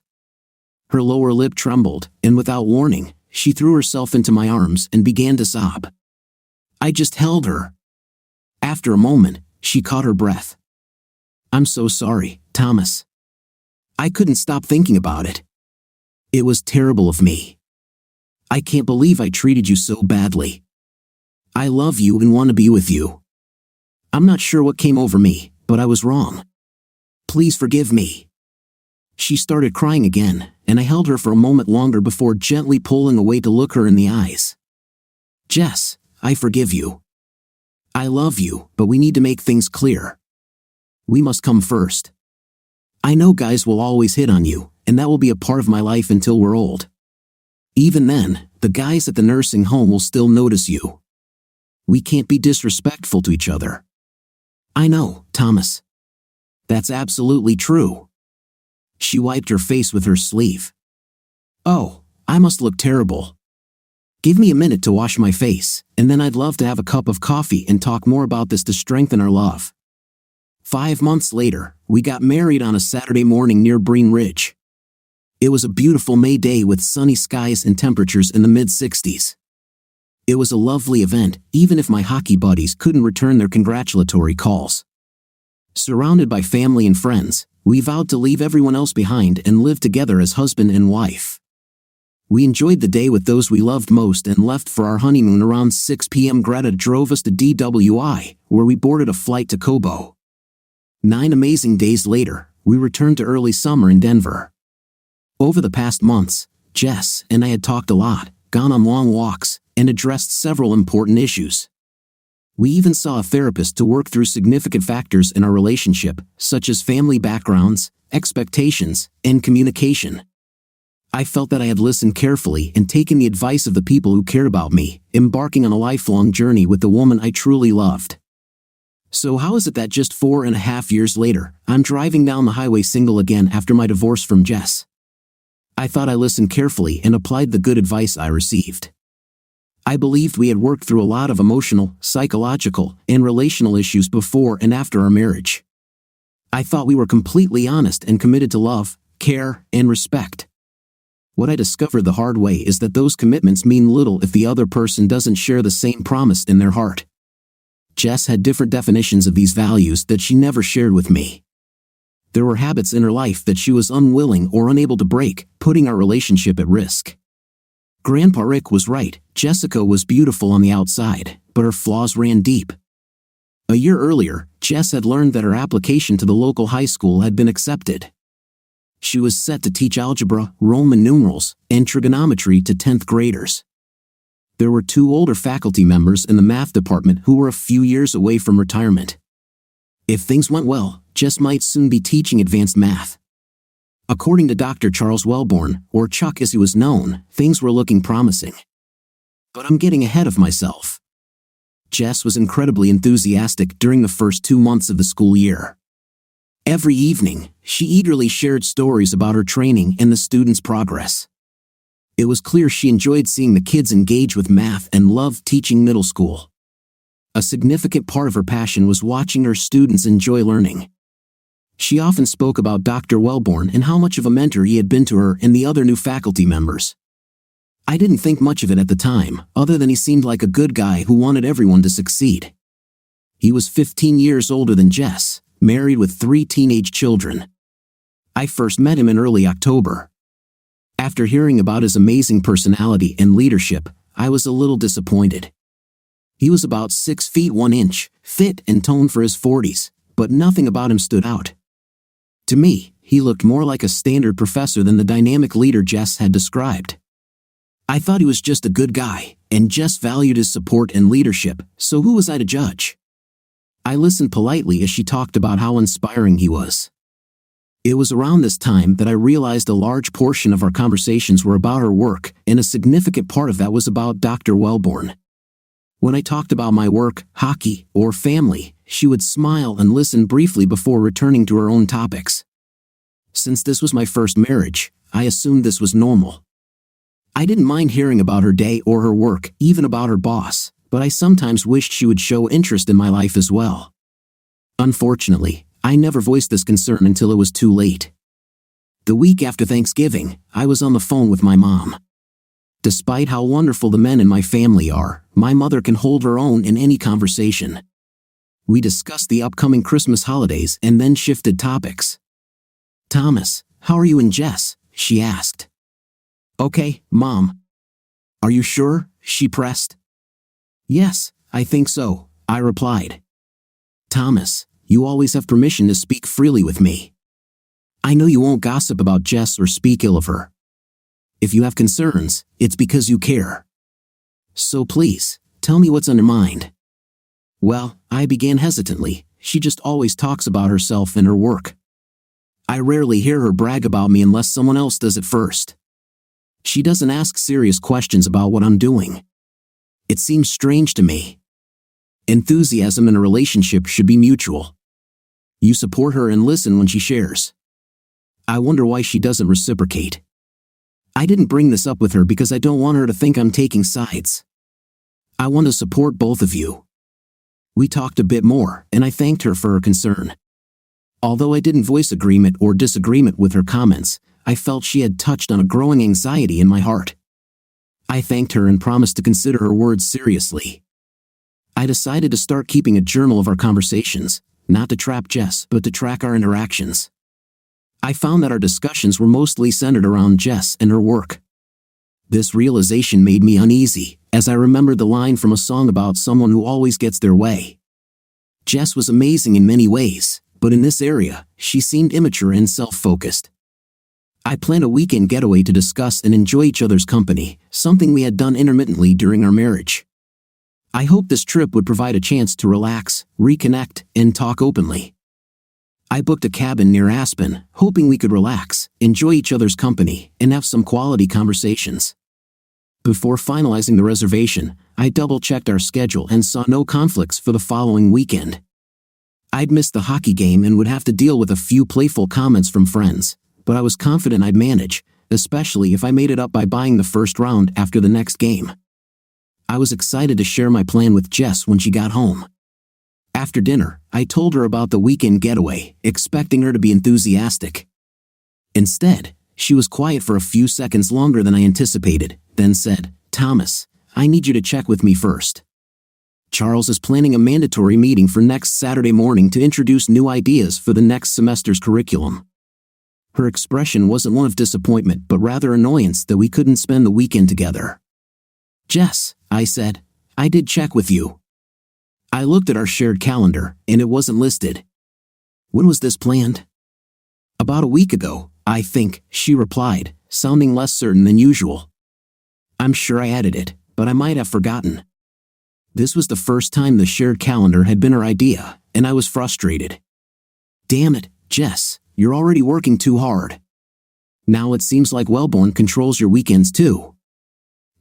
Her lower lip trembled, and without warning, she threw herself into my arms and began to sob. I just held her. After a moment, she caught her breath. "I'm so sorry, Thomas. I couldn't stop thinking about it. It was terrible of me. I can't believe I treated you so badly. I love you and want to be with you. I'm not sure what came over me, but I was wrong. Please forgive me." She started crying again, and I held her for a moment longer before gently pulling away to look her in the eyes. "Jess, I forgive you. I love you, but we need to make things clear. We must come first. I know guys will always hit on you, and that will be a part of my life until we're old. Even then, the guys at the nursing home will still notice you. We can't be disrespectful to each other." "I know, Thomas. That's absolutely true." She wiped her face with her sleeve. "Oh, I must look terrible. Give me a minute to wash my face, and then I'd love to have a cup of coffee and talk more about this to strengthen our love." 5 months later, we got married on a Saturday morning near Breen Ridge. It was a beautiful May day with sunny skies and temperatures in the mid-60s. It was a lovely event, even if my hockey buddies couldn't return their congratulatory calls. Surrounded by family and friends, we vowed to leave everyone else behind and live together as husband and wife. We enjoyed the day with those we loved most and left for our honeymoon around 6 p.m. Greta drove us to DWI, where we boarded a flight to Cobo. 9 amazing days later, we returned to early summer in Denver. Over the past months, Jess and I had talked a lot, gone on long walks, and addressed several important issues. We even saw a therapist to work through significant factors in our relationship, such as family backgrounds, expectations, and communication. I felt that I had listened carefully and taken the advice of the people who cared about me, embarking on a lifelong journey with the woman I truly loved. So how is it that just 4.5 years later, I'm driving down the highway single again after my divorce from Jess? I thought I listened carefully and applied the good advice I received. I believed we had worked through a lot of emotional, psychological, and relational issues before and after our marriage. I thought we were completely honest and committed to love, care, and respect. What I discovered the hard way is that those commitments mean little if the other person doesn't share the same promise in their heart. Jess had different definitions of these values that she never shared with me. There were habits in her life that she was unwilling or unable to break, putting our relationship at risk. Grandpa Rick was right. Jessica was beautiful on the outside, but her flaws ran deep. A year earlier, Jess had learned that her application to the local high school had been accepted. She was set to teach algebra, Roman numerals, and trigonometry to 10th graders. There were 2 older faculty members in the math department who were a few years away from retirement. If things went well, Jess might soon be teaching advanced math. According to Dr. Charles Wellborn, or Chuck as he was known, things were looking promising. But I'm getting ahead of myself. Jess was incredibly enthusiastic during the first 2 months of the school year. Every evening, she eagerly shared stories about her training and the students' progress. It was clear she enjoyed seeing the kids engage with math and loved teaching middle school. A significant part of her passion was watching her students enjoy learning. She often spoke about Dr. Wellborn and how much of a mentor he had been to her and the other new faculty members. I didn't think much of it at the time, other than he seemed like a good guy who wanted everyone to succeed. He was 15 years older than Jess, married with 3 teenage children. I first met him in early October. After hearing about his amazing personality and leadership, I was a little disappointed. He was about 6 feet 1 inch, fit and toned for his 40s, but nothing about him stood out. To me, he looked more like a standard professor than the dynamic leader Jess had described. I thought he was just a good guy, and Jess valued his support and leadership, so who was I to judge? I listened politely as she talked about how inspiring he was. It was around this time that I realized a large portion of our conversations were about her work, and a significant part of that was about Dr. Wellborn. When I talked about my work, hockey, or family, she would smile and listen briefly before returning to her own topics. Since this was my first marriage, I assumed this was normal. I didn't mind hearing about her day or her work, even about her boss, but I sometimes wished she would show interest in my life as well. Unfortunately, I never voiced this concern until it was too late. The week after Thanksgiving, I was on the phone with my mom. Despite how wonderful the men in my family are, my mother can hold her own in any conversation. We discussed the upcoming Christmas holidays and then shifted topics. "Thomas, how are you and Jess?" she asked. "Okay, Mom." "Are you sure?" she pressed. "Yes, I think so," I replied. "Thomas, you always have permission to speak freely with me. I know you won't gossip about Jess or speak ill of her. If you have concerns, it's because you care. So please, tell me what's on your mind." "Well," I began hesitantly, "she just always talks about herself and her work. I rarely hear her brag about me unless someone else does it first. She doesn't ask serious questions about what I'm doing. It seems strange to me. Enthusiasm in a relationship should be mutual. You support her and listen when she shares. I wonder why she doesn't reciprocate. I didn't bring this up with her because I don't want her to think I'm taking sides. I want to support both of you." We talked a bit more, and I thanked her for her concern. Although I didn't voice agreement or disagreement with her comments, I felt she had touched on a growing anxiety in my heart. I thanked her and promised to consider her words seriously. I decided to start keeping a journal of our conversations, not to trap Jess, but to track our interactions. I found that our discussions were mostly centered around Jess and her work. This realization made me uneasy, as I remembered the line from a song about someone who always gets their way. Jess was amazing in many ways, but in this area, she seemed immature and self-focused. I planned a weekend getaway to discuss and enjoy each other's company, something we had done intermittently during our marriage. I hoped this trip would provide a chance to relax, reconnect, and talk openly. I booked a cabin near Aspen, hoping we could relax, enjoy each other's company, and have some quality conversations. Before finalizing the reservation, I double-checked our schedule and saw no conflicts for the following weekend. I'd missed the hockey game and would have to deal with a few playful comments from friends, but I was confident I'd manage, especially if I made it up by buying the first round after the next game. I was excited to share my plan with Jess when she got home. After dinner, I told her about the weekend getaway, expecting her to be enthusiastic. Instead, she was quiet for a few seconds longer than I anticipated, then said, "Thomas, I need you to check with me first. Charles is planning a mandatory meeting for next Saturday morning to introduce new ideas for the next semester's curriculum." Her expression wasn't one of disappointment but rather annoyance that we couldn't spend the weekend together. "Jess," I said, "I did check with you." I looked at our shared calendar, and it wasn't listed. "When was this planned?" "About a week ago, I think," she replied, sounding less certain than usual. "I'm sure I added it, but I might have forgotten." This was the first time the shared calendar had been her idea, and I was frustrated. "Damn it, Jess, you're already working too hard. Now it seems like Wellborn controls your weekends too.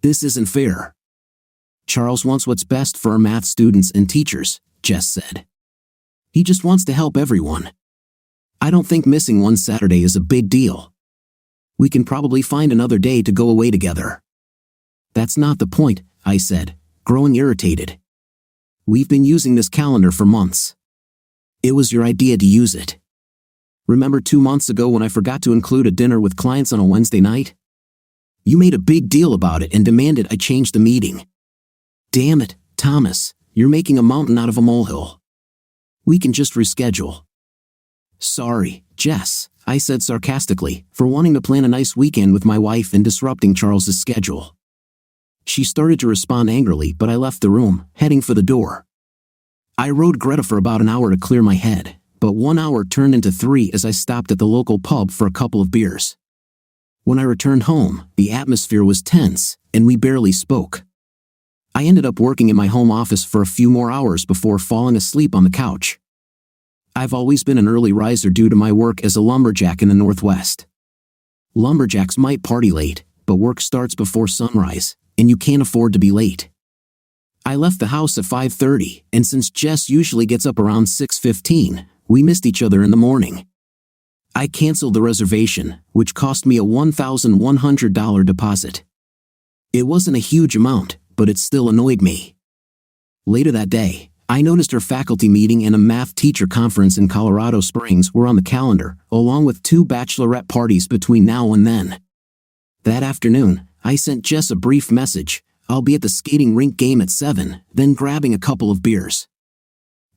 This isn't fair." "Charles wants what's best for our math students and teachers," Jess said. "He just wants to help everyone. I don't think missing one Saturday is a big deal. We can probably find another day to go away together." "That's not the point," I said, growing irritated. "We've been using this calendar for months. It was your idea to use it. Remember 2 months ago when I forgot to include a dinner with clients on a Wednesday night? You made a big deal about it and demanded I change the meeting. Damn it, Thomas, you're making a mountain out of a molehill. We can just reschedule." "Sorry, Jess," I said sarcastically, for wanting to plan a nice weekend with my wife and disrupting Charles's schedule. She started to respond angrily, but I left the room, heading for the door. I rode Greta for about an hour to clear my head, but 1 hour turned into 3 as I stopped at the local pub for a couple of beers. When I returned home, the atmosphere was tense, and we barely spoke. I ended up working in my home office for a few more hours before falling asleep on the couch. I've always been an early riser due to my work as a lumberjack in the Northwest. Lumberjacks might party late, but work starts before sunrise, and you can't afford to be late. I left the house at 5:30, and since Jess usually gets up around 6:15, we missed each other in the morning. I canceled the reservation, which cost me a $1,100 deposit. It wasn't a huge amount, but it still annoyed me. Later that day, I noticed her faculty meeting and a math teacher conference in Colorado Springs were on the calendar, along with 2 bachelorette parties between now and then. That afternoon, I sent Jess a brief message, "I'll be at the skating rink game at 7, then grabbing a couple of beers.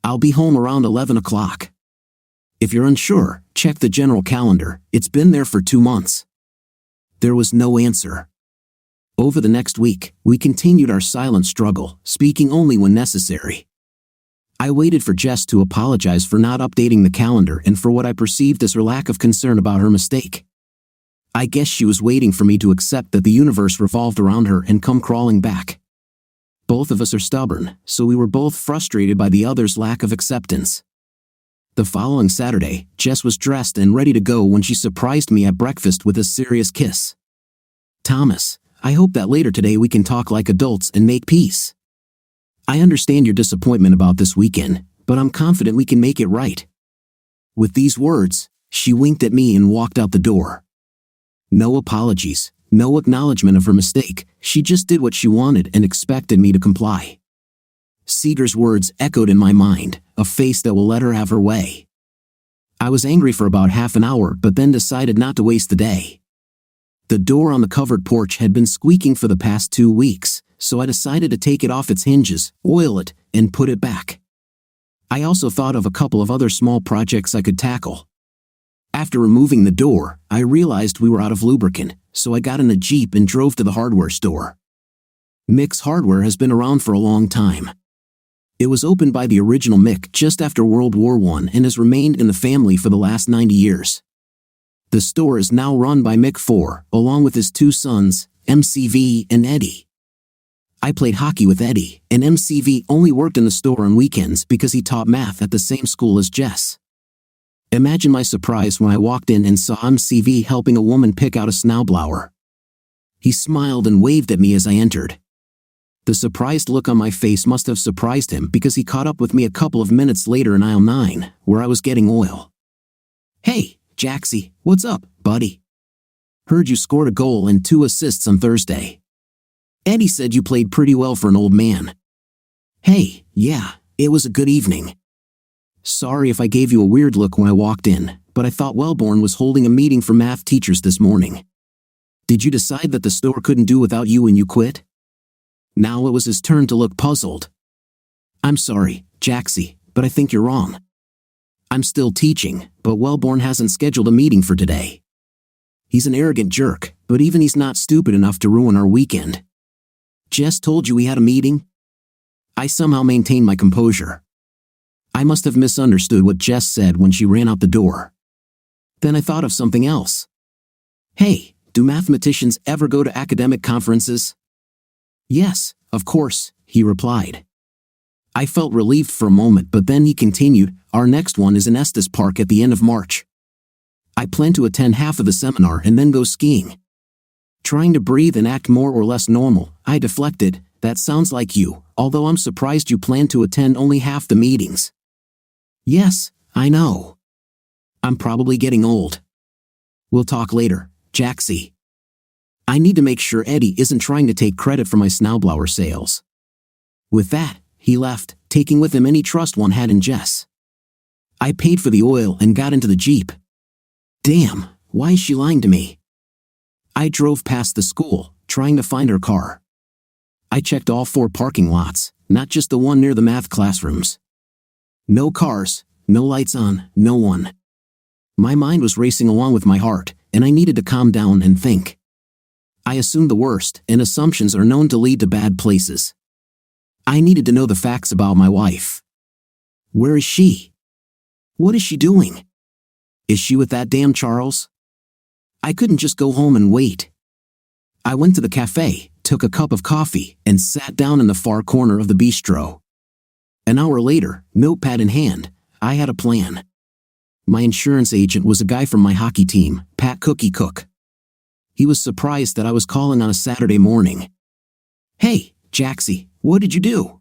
I'll be home around 11 o'clock. If you're unsure, check the general calendar, it's been there for 2 months." There was no answer. Over the next week, we continued our silent struggle, speaking only when necessary. I waited for Jess to apologize for not updating the calendar and for what I perceived as her lack of concern about her mistake. I guess she was waiting for me to accept that the universe revolved around her and come crawling back. Both of us are stubborn, so we were both frustrated by the other's lack of acceptance. The following Saturday, Jess was dressed and ready to go when she surprised me at breakfast with a serious kiss. "Thomas, I hope that later today we can talk like adults and make peace. I understand your disappointment about this weekend, but I'm confident we can make it right." With these words, she winked at me and walked out the door. No apologies, no acknowledgement of her mistake, she just did what she wanted and expected me to comply. Seeger's words echoed in my mind, a face that will let her have her way. I was angry for about half an hour but then decided not to waste the day. The door on the covered porch had been squeaking for the past 2 weeks, so I decided to take it off its hinges, oil it, and put it back. I also thought of a couple of other small projects I could tackle. After removing the door, I realized we were out of lubricant, so I got in a Jeep and drove to the hardware store. Mick's Hardware has been around for a long time. It was opened by the original Mick just after World War I and has remained in the family for the last 90 years. The store is now run by Mick IV, along with his 2 sons, MCV and Eddie. I played hockey with Eddie, and MCV only worked in the store on weekends because he taught math at the same school as Jess. Imagine my surprise when I walked in and saw MCV helping a woman pick out a snowblower. He smiled and waved at me as I entered. The surprised look on my face must have surprised him because he caught up with me a couple of minutes later in aisle 9, where I was getting oil. "Hey, Jaxie, what's up, buddy? Heard you scored a goal and 2 assists on Thursday. Eddie said you played pretty well for an old man." "Hey, yeah, it was a good evening. Sorry if I gave you a weird look when I walked in, but I thought Wellborn was holding a meeting for math teachers this morning. Did you decide that the store couldn't do without you and you quit?" Now it was his turn to look puzzled. "I'm sorry, Jaxie, but I think you're wrong. I'm still teaching, but Wellborn hasn't scheduled a meeting for today. He's an arrogant jerk, but even he's not stupid enough to ruin our weekend. Jess told you we had a meeting?" I somehow maintained my composure. I must have misunderstood what Jess said when she ran out the door. Then I thought of something else. "Hey, do mathematicians ever go to academic conferences?" "Yes, of course," he replied. I felt relieved for a moment, but then he continued, "Our next one is in Estes Park at the end of March. I plan to attend half of the seminar and then go skiing." Trying to breathe and act more or less normal, I deflected, "That sounds like you, although I'm surprised you plan to attend only half the meetings." "Yes, I know. I'm probably getting old. We'll talk later, Jaxie. I need to make sure Eddie isn't trying to take credit for my snowblower sales." With that, he left, taking with him any trust one had in Jess. I paid for the oil and got into the Jeep. Damn, why is she lying to me? I drove past the school, trying to find her car. I checked all 4 parking lots, not just the one near the math classrooms. No cars, no lights on, no one. My mind was racing along with my heart, and I needed to calm down and think. I assumed the worst, and assumptions are known to lead to bad places. I needed to know the facts about my wife. Where is she? What is she doing? Is she with that damn Charles? I couldn't just go home and wait. I went to the cafe, took a cup of coffee, and sat down in the far corner of the bistro. An hour later, notepad in hand, I had a plan. My insurance agent was a guy from my hockey team, Pat Cookie Cook. He was surprised that I was calling on a Saturday morning. "Hey, Jaxie, what did you do?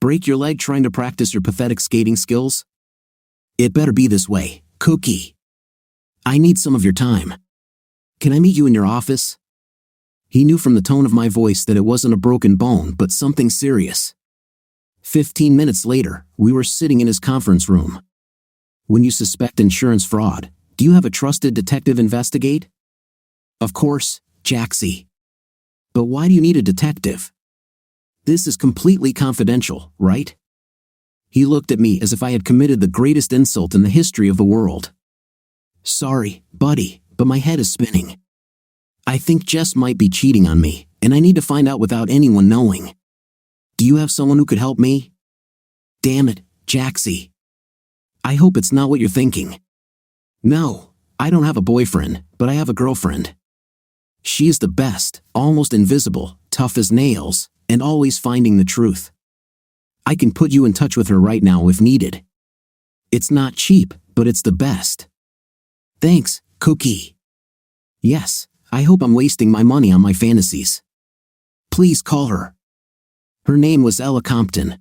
Break your leg trying to practice your pathetic skating skills? It better be this way, Cookie. I need some of your time. Can I meet you in your office?" He knew from the tone of my voice that it wasn't a broken bone but something serious. 15 minutes later, we were sitting in his conference room. "When you suspect insurance fraud, do you have a trusted detective investigate?" "Of course, Jaxie. But why do you need a detective? This is completely confidential, right?" He looked at me as if I had committed the greatest insult in the history of the world. "Sorry, buddy, but my head is spinning. I think Jess might be cheating on me, and I need to find out without anyone knowing. Do you have someone who could help me?" "Damn it, Jaxie. I hope it's not what you're thinking. No, I don't have a boyfriend, but I have a girlfriend. She is the best, almost invisible, tough as nails, and always finding the truth. I can put you in touch with her right now if needed. It's not cheap, but it's the best. Thanks, Cookie. Yes, I hope I'm wasting my money on my fantasies. Please call her." Her name was Ella Compton.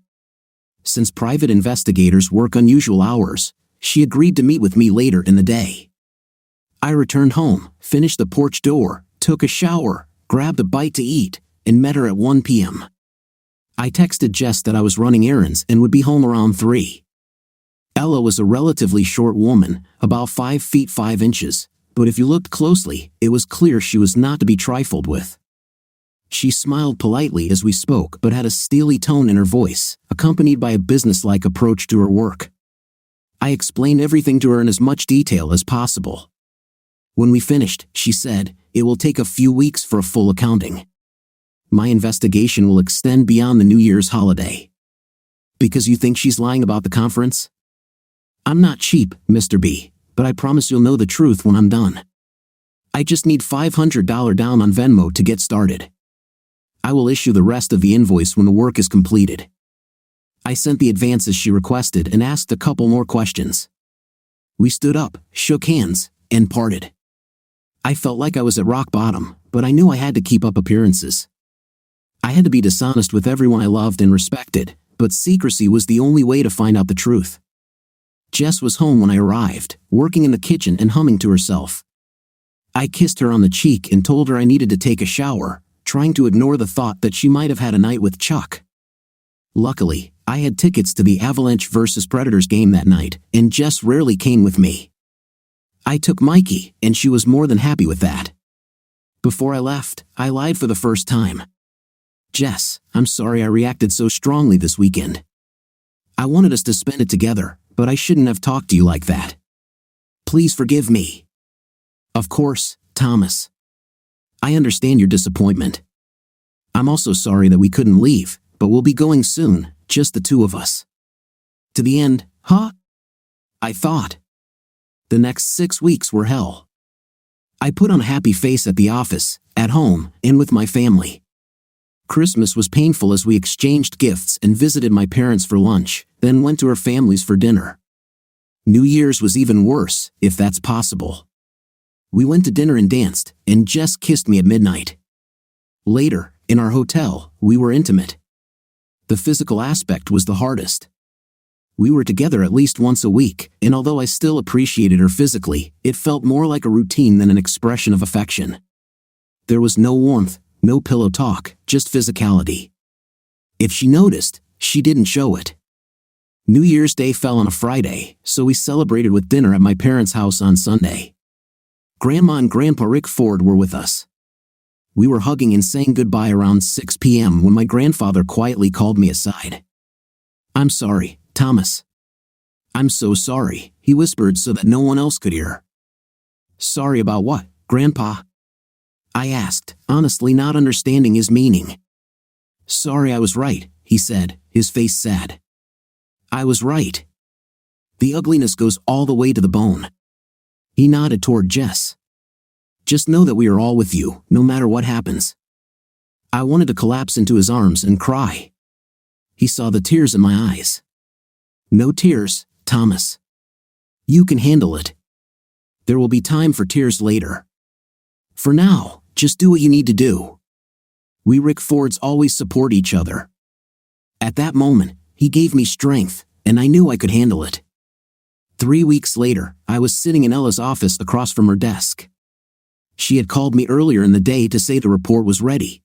Since private investigators work unusual hours, she agreed to meet with me later in the day. I returned home, finished the porch door, took a shower, grabbed a bite to eat, and met her at 1 p.m. I texted Jess that I was running errands and would be home around 3. Ella was a relatively short woman, about 5 feet 5 inches, but if you looked closely, it was clear she was not to be trifled with. She smiled politely as we spoke but had a steely tone in her voice, accompanied by a businesslike approach to her work. I explained everything to her in as much detail as possible. When we finished, she said, "It will take a few weeks for a full accounting. My investigation will extend beyond the New Year's holiday." "Because you think she's lying about the conference?" "I'm not cheap, Mr. B, but I promise you'll know the truth when I'm done. I just need $500 down on Venmo to get started." I will issue the rest of the invoice when the work is completed. I sent the advances she requested and asked a couple more questions. We stood up, shook hands, and parted. I felt like I was at rock bottom, but I knew I had to keep up appearances. I had to be dishonest with everyone I loved and respected, but secrecy was the only way to find out the truth. Jess was home when I arrived, working in the kitchen and humming to herself. I kissed her on the cheek and told her I needed to take a shower, trying to ignore the thought that she might have had a night with Chuck. Luckily, I had tickets to the Avalanche vs. Predators game that night, and Jess rarely came with me. I took Mikey, and she was more than happy with that. Before I left, I lied for the first time. Jess, I'm sorry I reacted so strongly this weekend. I wanted us to spend it together, but I shouldn't have talked to you like that. Please forgive me. Of course, Thomas. I understand your disappointment. I'm also sorry that we couldn't leave, but we'll be going soon, just the two of us. To the end, huh? I thought. The next 6 weeks were hell. I put on a happy face at the office, at home, and with my family. Christmas was painful as we exchanged gifts and visited my parents for lunch, then went to our families for dinner. New Year's was even worse, if that's possible. We went to dinner and danced, and Jess kissed me at midnight. Later, in our hotel, we were intimate. The physical aspect was the hardest. We were together at least once a week, and although I still appreciated her physically, it felt more like a routine than an expression of affection. There was no warmth, no pillow talk, just physicality. If she noticed, she didn't show it. New Year's Day fell on a Friday, so we celebrated with dinner at my parents' house on Sunday. Grandma and Grandpa Rick Ford were with us. We were hugging and saying goodbye around 6 p.m. when my grandfather quietly called me aside. I'm sorry, Thomas. I'm so sorry, he whispered so that no one else could hear. Sorry about what, Grandpa? I asked, honestly not understanding his meaning. Sorry I was right, he said, his face sad. I was right. The ugliness goes all the way to the bone. He nodded toward Jess. Just know that we are all with you, no matter what happens. I wanted to collapse into his arms and cry. He saw the tears in my eyes. No tears, Thomas. You can handle it. There will be time for tears later. For now, just do what you need to do. We Rick Fords always support each other. At that moment, he gave me strength, and I knew I could handle it. 3 weeks later, I was sitting in Ella's office across from her desk. She had called me earlier in the day to say the report was ready.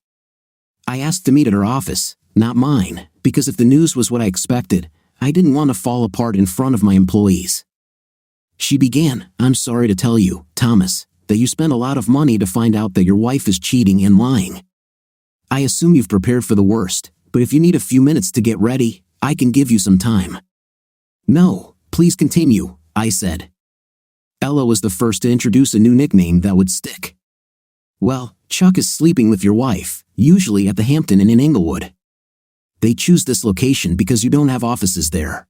I asked to meet at her office, not mine, because if the news was what I expected, I didn't want to fall apart in front of my employees. She began, I'm sorry to tell you, Thomas, that you spent a lot of money to find out that your wife is cheating and lying. I assume you've prepared for the worst, but if you need a few minutes to get ready, I can give you some time. No, please continue, I said. Ella was the first to introduce a new nickname that would stick. Well, Chuck is sleeping with your wife, usually at the Hampton Inn in Inglewood. They choose this location because you don't have offices there.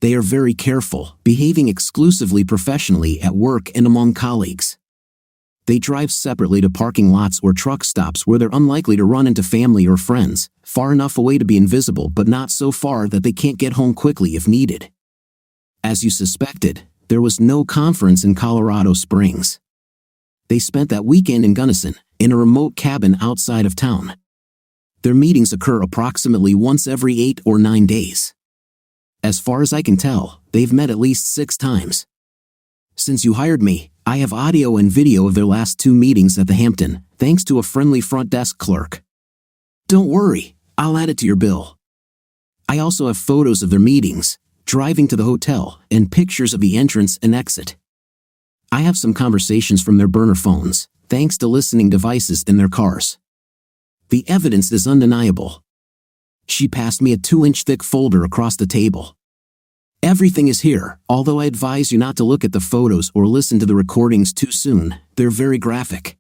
They are very careful, behaving exclusively professionally at work and among colleagues. They drive separately to parking lots or truck stops where they're unlikely to run into family or friends, far enough away to be invisible but not so far that they can't get home quickly if needed. As you suspected, there was no conference in Colorado Springs. They spent that weekend in Gunnison, in a remote cabin outside of town. Their meetings occur approximately once every 8 or 9 days. As far as I can tell, they've met at least 6 times. Since you hired me, I have audio and video of their last 2 meetings at the Hampton, thanks to a friendly front desk clerk. Don't worry, I'll add it to your bill. I also have photos of their meetings, driving to the hotel, and pictures of the entrance and exit. I have some conversations from their burner phones, thanks to listening devices in their cars. The evidence is undeniable. She passed me a 2-inch thick folder across the table. Everything is here, although I advise you not to look at the photos or listen to the recordings too soon, they're very graphic.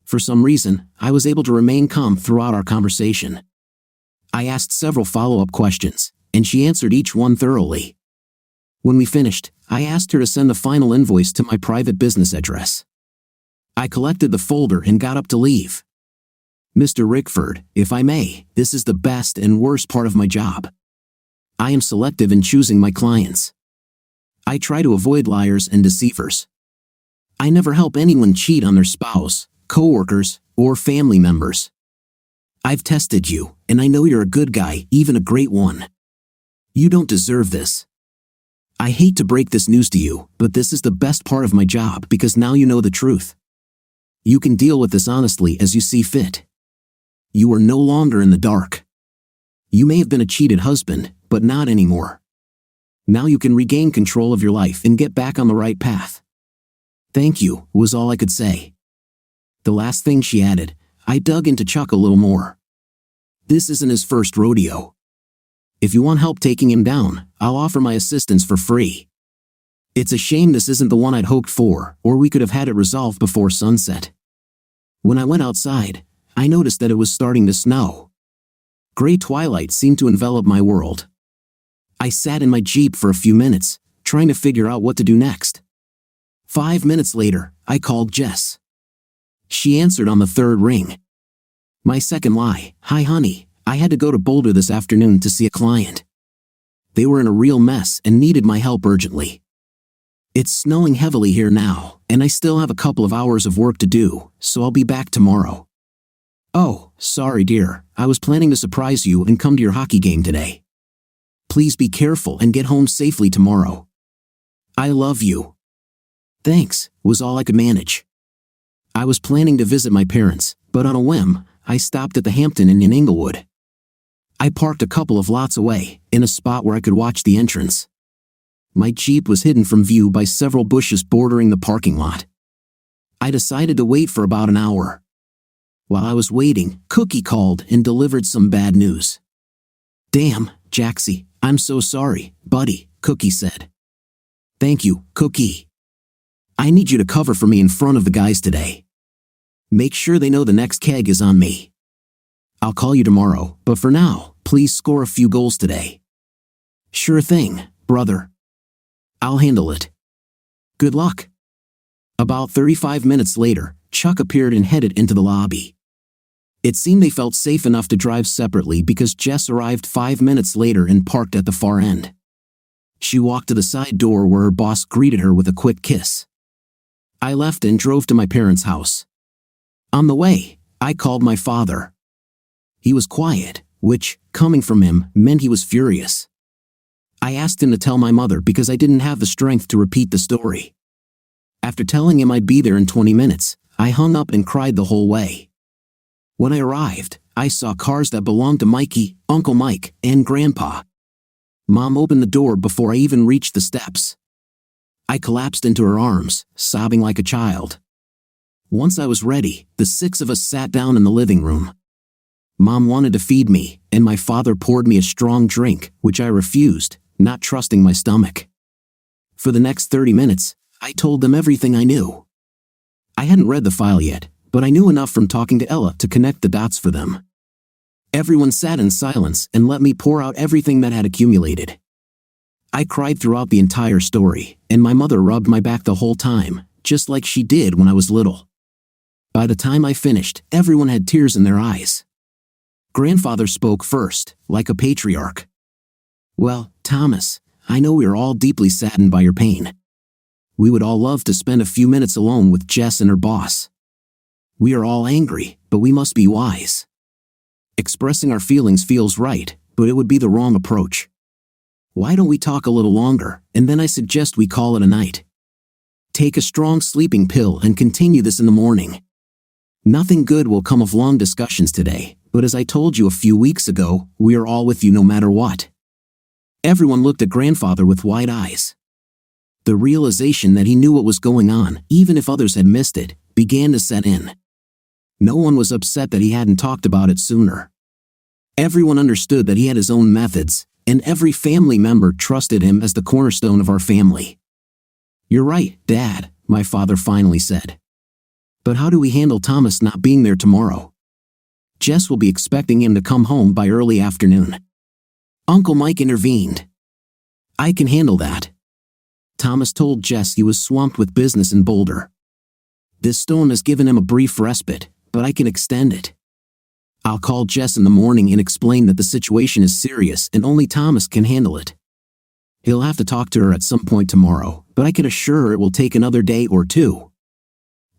For some reason, I was able to remain calm throughout our conversation. I asked several follow-up questions, and she answered each one thoroughly. When we finished, I asked her to send the final invoice to my private business address. I collected the folder and got up to leave. Mr. Rickford, if I may, this is the best and worst part of my job. I am selective in choosing my clients. I try to avoid liars and deceivers. I never help anyone cheat on their spouse, coworkers, or family members. I've tested you, and I know you're a good guy, even a great one. You don't deserve this. I hate to break this news to you, but this is the best part of my job because now you know the truth. You can deal with this honestly as you see fit. You are no longer in the dark. You may have been a cheated husband, but not anymore. Now you can regain control of your life and get back on the right path. Thank you, was all I could say. The last thing she added, I dug into Chuck a little more. This isn't his first rodeo. If you want help taking him down, I'll offer my assistance for free. It's a shame this isn't the one I'd hoped for, or we could have had it resolved before sunset. When I went outside, I noticed that it was starting to snow. Gray twilight seemed to envelop my world. I sat in my Jeep for a few minutes, trying to figure out what to do next. 5 minutes later, I called Jess. She answered on the third ring. My second lie, hi honey, I had to go to Boulder this afternoon to see a client. They were in a real mess and needed my help urgently. It's snowing heavily here now, and I still have a couple of hours of work to do, so I'll be back tomorrow. Oh, sorry dear, I was planning to surprise you and come to your hockey game today. Please be careful and get home safely tomorrow. I love you. Thanks, was all I could manage. I was planning to visit my parents, but on a whim, I stopped at the Hampton Inn in Inglewood. I parked a couple of lots away, in a spot where I could watch the entrance. My Jeep was hidden from view by several bushes bordering the parking lot. I decided to wait for about an hour. While I was waiting, Cookie called and delivered some bad news. Damn, Jaxie, I'm so sorry, buddy, Cookie said. Thank you, Cookie. I need you to cover for me in front of the guys today. Make sure they know the next keg is on me. I'll call you tomorrow, but for now, please score a few goals today. Sure thing, brother. I'll handle it. Good luck. About 35 minutes later, Chuck appeared and headed into the lobby. It seemed they felt safe enough to drive separately because Jess arrived 5 minutes later and parked at the far end. She walked to the side door where her boss greeted her with a quick kiss. I left and drove to my parents' house. On the way, I called my father. He was quiet, which, coming from him, meant he was furious. I asked him to tell my mother because I didn't have the strength to repeat the story. After telling him I'd be there in 20 minutes, I hung up and cried the whole way. When I arrived, I saw cars that belonged to Mikey, Uncle Mike, and Grandpa. Mom opened the door before I even reached the steps. I collapsed into her arms, sobbing like a child. Once I was ready, the 6 of us sat down in the living room. Mom wanted to feed me, and my father poured me a strong drink, which I refused, not trusting my stomach. For the next 30 minutes, I told them everything I knew. I hadn't read the file yet, but I knew enough from talking to Ella to connect the dots for them. Everyone sat in silence and let me pour out everything that had accumulated. I cried throughout the entire story, and my mother rubbed my back the whole time, just like she did when I was little. By the time I finished, everyone had tears in their eyes. Grandfather spoke first, like a patriarch. Well, Thomas, I know we are all deeply saddened by your pain. We would all love to spend a few minutes alone with Jess and her boss. We are all angry, but we must be wise. Expressing our feelings feels right, but it would be the wrong approach. Why don't we talk a little longer, and then I suggest we call it a night. Take a strong sleeping pill and continue this in the morning. Nothing good will come of long discussions today, but as I told you a few weeks ago, we are all with you no matter what. Everyone looked at Grandfather with wide eyes. The realization that he knew what was going on, even if others had missed it, began to set in. No one was upset that he hadn't talked about it sooner. Everyone understood that he had his own methods, and every family member trusted him as the cornerstone of our family. You're right, Dad, my father finally said. But how do we handle Thomas not being there tomorrow? Jess will be expecting him to come home by early afternoon. Uncle Mike intervened. I can handle that. Thomas told Jess he was swamped with business in Boulder. This storm has given him a brief respite, but I can extend it. I'll call Jess in the morning and explain that the situation is serious and only Thomas can handle it. He'll have to talk to her at some point tomorrow, but I can assure her it will take another day or two.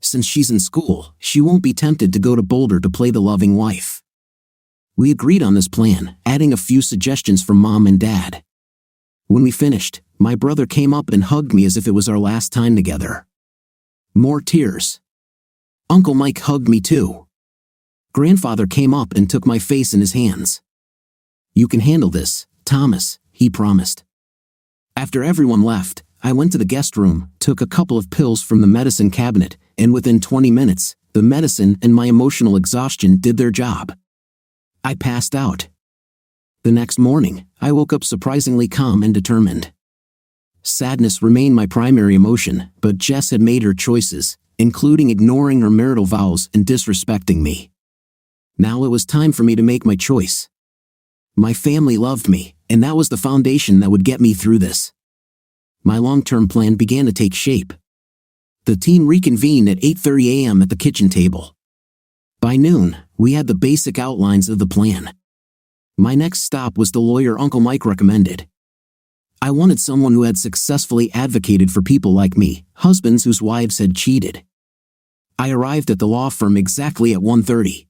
Since she's in school, she won't be tempted to go to Boulder to play the loving wife. We agreed on this plan, adding a few suggestions from Mom and Dad. When we finished, my brother came up and hugged me as if it was our last time together. More tears. Uncle Mike hugged me too. Grandfather came up and took my face in his hands. "You can handle this, Thomas," he promised. After everyone left, I went to the guest room, took a couple of pills from the medicine cabinet, and within 20 minutes, the medicine and my emotional exhaustion did their job. I passed out. The next morning, I woke up surprisingly calm and determined. Sadness remained my primary emotion, but Jess had made her choices, including ignoring her marital vows and disrespecting me. Now it was time for me to make my choice. My family loved me, and that was the foundation that would get me through this. My long-term plan began to take shape. The team reconvened at 8:30 a.m. at the kitchen table. By noon, we had the basic outlines of the plan. My next stop was the lawyer Uncle Mike recommended. I wanted someone who had successfully advocated for people like me, husbands whose wives had cheated. I arrived at the law firm exactly at 1:30.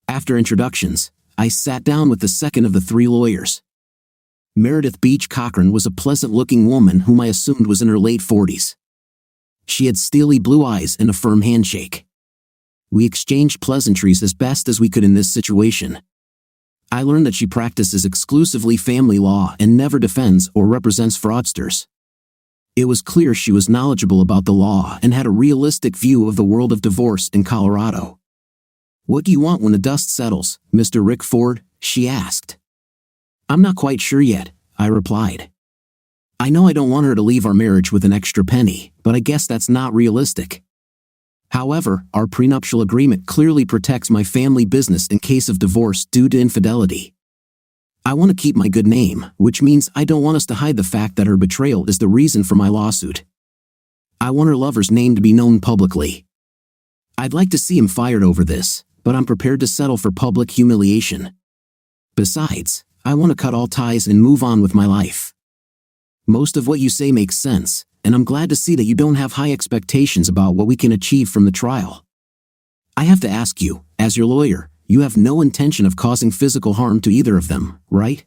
After introductions, I sat down with the second of the three lawyers. Meredith Beach Cochran was a pleasant-looking woman whom I assumed was in her late 40s. She had steely blue eyes and a firm handshake. We exchanged pleasantries as best as we could in this situation. I learned that she practices exclusively family law and never defends or represents fraudsters. It was clear she was knowledgeable about the law and had a realistic view of the world of divorce in Colorado. "What do you want when the dust settles, Mr. Rick Ford?" she asked. "I'm not quite sure yet," I replied. "I know I don't want her to leave our marriage with an extra penny, but I guess that's not realistic. However, our prenuptial agreement clearly protects my family business in case of divorce due to infidelity. I want to keep my good name, which means I don't want us to hide the fact that her betrayal is the reason for my lawsuit. I want her lover's name to be known publicly. I'd like to see him fired over this, but I'm prepared to settle for public humiliation. Besides, I want to cut all ties and move on with my life. Most of what you say makes sense, and I'm glad to see that you don't have high expectations about what we can achieve from the trial. I have to ask you, as your lawyer, you have no intention of causing physical harm to either of them, right?"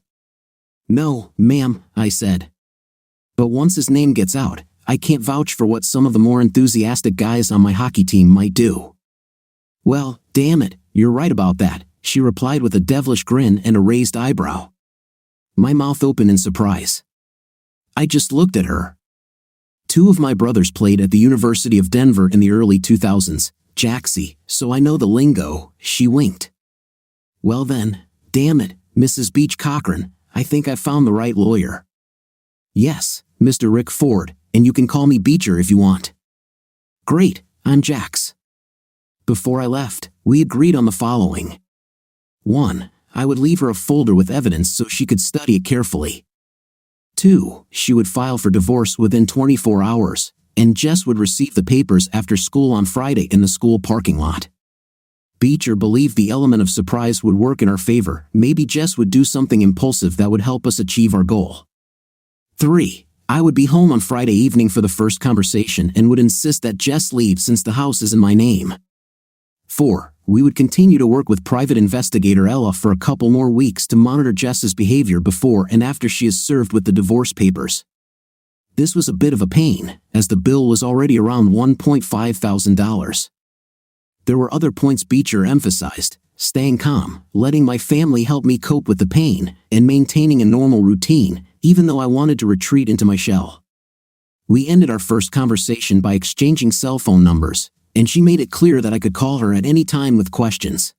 "No, ma'am," I said. "But once his name gets out, I can't vouch for what some of the more enthusiastic guys on my hockey team might do." "Well, damn it, you're right about that," she replied with a devilish grin and a raised eyebrow. My mouth opened in surprise. I just looked at her. Two of my brothers played at the University of Denver in the early 2000s, Jaxie, so I know the lingo, she winked. "Well then, damn it, Mrs. Beach Cochran, I think I've found the right lawyer." "Yes, Mr. Rick Ford, and you can call me Beecher if you want." "Great, I'm Jax." Before I left, we agreed on the following. 1. I would leave her a folder with evidence so she could study it carefully. 2. She would file for divorce within 24 hours, and Jess would receive the papers after school on Friday in the school parking lot. Beecher believed the element of surprise would work in our favor. Maybe Jess would do something impulsive that would help us achieve our goal. 3. I would be home on Friday evening for the first conversation and would insist that Jess leave since the house is in my name. 4. We would continue to work with private investigator Ella for a couple more weeks to monitor Jess's behavior before and after she is served with the divorce papers. This was a bit of a pain, as the bill was already around $1,500. There were other points Beecher emphasized: staying calm, letting my family help me cope with the pain, and maintaining a normal routine, even though I wanted to retreat into my shell. We ended our first conversation by exchanging cell phone numbers, and she made it clear that I could call her at any time with questions.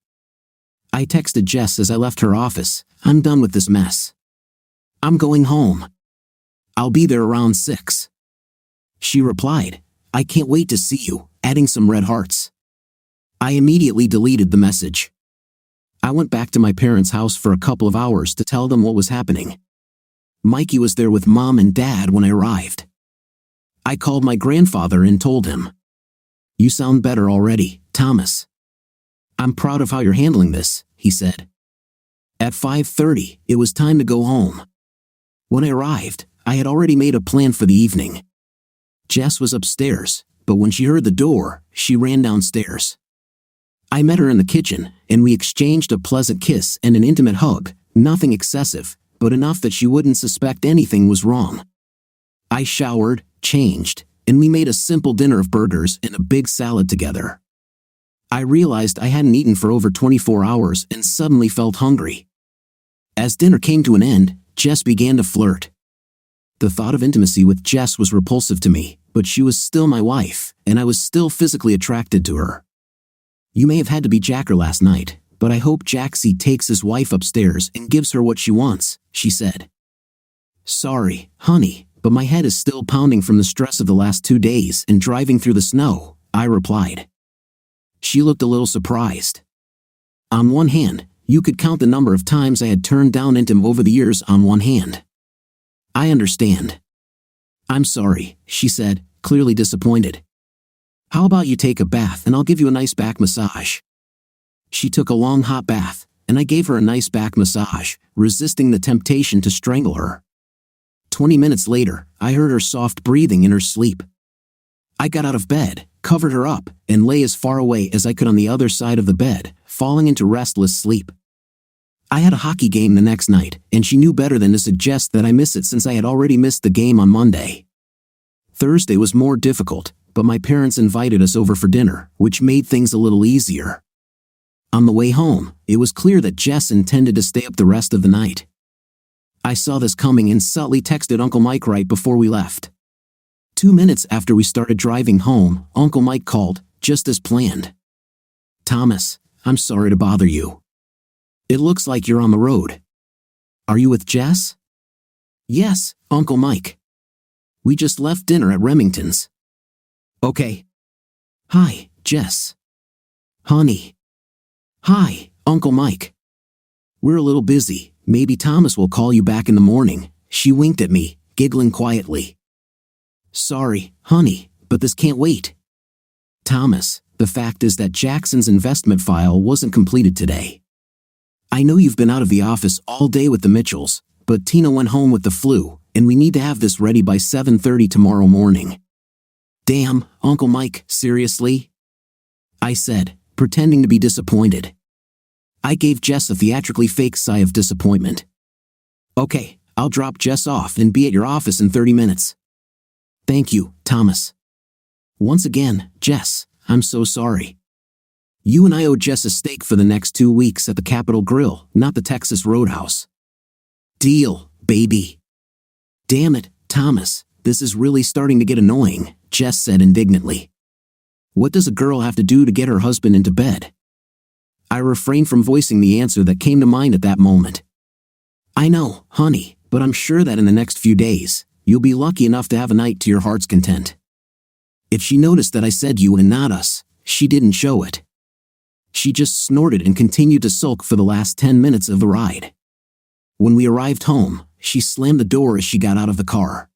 I texted Jess as I left her office, "I'm done with this mess. I'm going home. I'll be there around 6. She replied, "I can't wait to see you," adding some red hearts. I immediately deleted the message. I went back to my parents' house for a couple of hours to tell them what was happening. Mikey was there with Mom and Dad when I arrived. I called my grandfather and told him, "You sound better already, Thomas. I'm proud of how you're handling this, he said. At 5:30, it was time to go home. When I arrived, I had already made a plan for the evening. Jess was upstairs, but when she heard the door, she ran downstairs. I met her in the kitchen, and we exchanged a pleasant kiss and an intimate hug, nothing excessive, but enough that she wouldn't suspect anything was wrong. I showered, changed, and we made a simple dinner of burgers and a big salad together. I realized I hadn't eaten for over 24 hours and suddenly felt hungry. As dinner came to an end, Jess began to flirt. The thought of intimacy with Jess was repulsive to me, but she was still my wife, and I was still physically attracted to her. You may have had to be Jacker last night, but I hope Jaxie takes his wife upstairs and gives her what she wants, she said. Sorry, honey, but my head is still pounding from the stress of the last 2 days and driving through the snow, I replied. She looked a little surprised. On one hand, you could count the number of times I had turned down intim over the years on one hand. I understand. I'm sorry, she said, clearly disappointed. How about you take a bath and I'll give you a nice back massage? She took a long hot bath, and I gave her a nice back massage, resisting the temptation to strangle her. 20 minutes later, I heard her soft breathing in her sleep. I got out of bed, covered her up, and lay as far away as I could on the other side of the bed, falling into restless sleep. I had a hockey game the next night, and she knew better than to suggest that I miss it since I had already missed the game on Monday. Thursday was more difficult, but my parents invited us over for dinner, which made things a little easier. On the way home, it was clear that Jess intended to stay up the rest of the night. I saw this coming and subtly texted Uncle Mike right before we left. 2 minutes after we started driving home, Uncle Mike called, just as planned. Thomas, I'm sorry to bother you. It looks like you're on the road. Are you with Jess? Yes, Uncle Mike. We just left dinner at Remington's. Okay. Hi, Jess. Honey. Hi, Uncle Mike. We're a little busy. Maybe Thomas will call you back in the morning. She winked at me, giggling quietly. Sorry, honey, but this can't wait. Thomas, the fact is that Jackson's investment file wasn't completed today. I know you've been out of the office all day with the Mitchells, but Tina went home with the flu, and we need to have this ready by 7:30 tomorrow morning. Damn, Uncle Mike, seriously? I said, pretending to be disappointed. I gave Jess a theatrically fake sigh of disappointment. Okay, I'll drop Jess off and be at your office in 30 minutes. Thank you, Thomas. Once again, Jess, I'm so sorry. You and I owe Jess a steak for the next 2 weeks at the Capitol Grill, not the Texas Roadhouse. Deal, baby. Damn it, Thomas, this is really starting to get annoying, Jess said indignantly. What does a girl have to do to get her husband into bed? I refrained from voicing the answer that came to mind at that moment. I know, honey, but I'm sure that in the next few days, you'll be lucky enough to have a night to your heart's content. If she noticed that I said you and not us, she didn't show it. She just snorted and continued to sulk for the last 10 minutes of the ride. When we arrived home, she slammed the door as she got out of the car.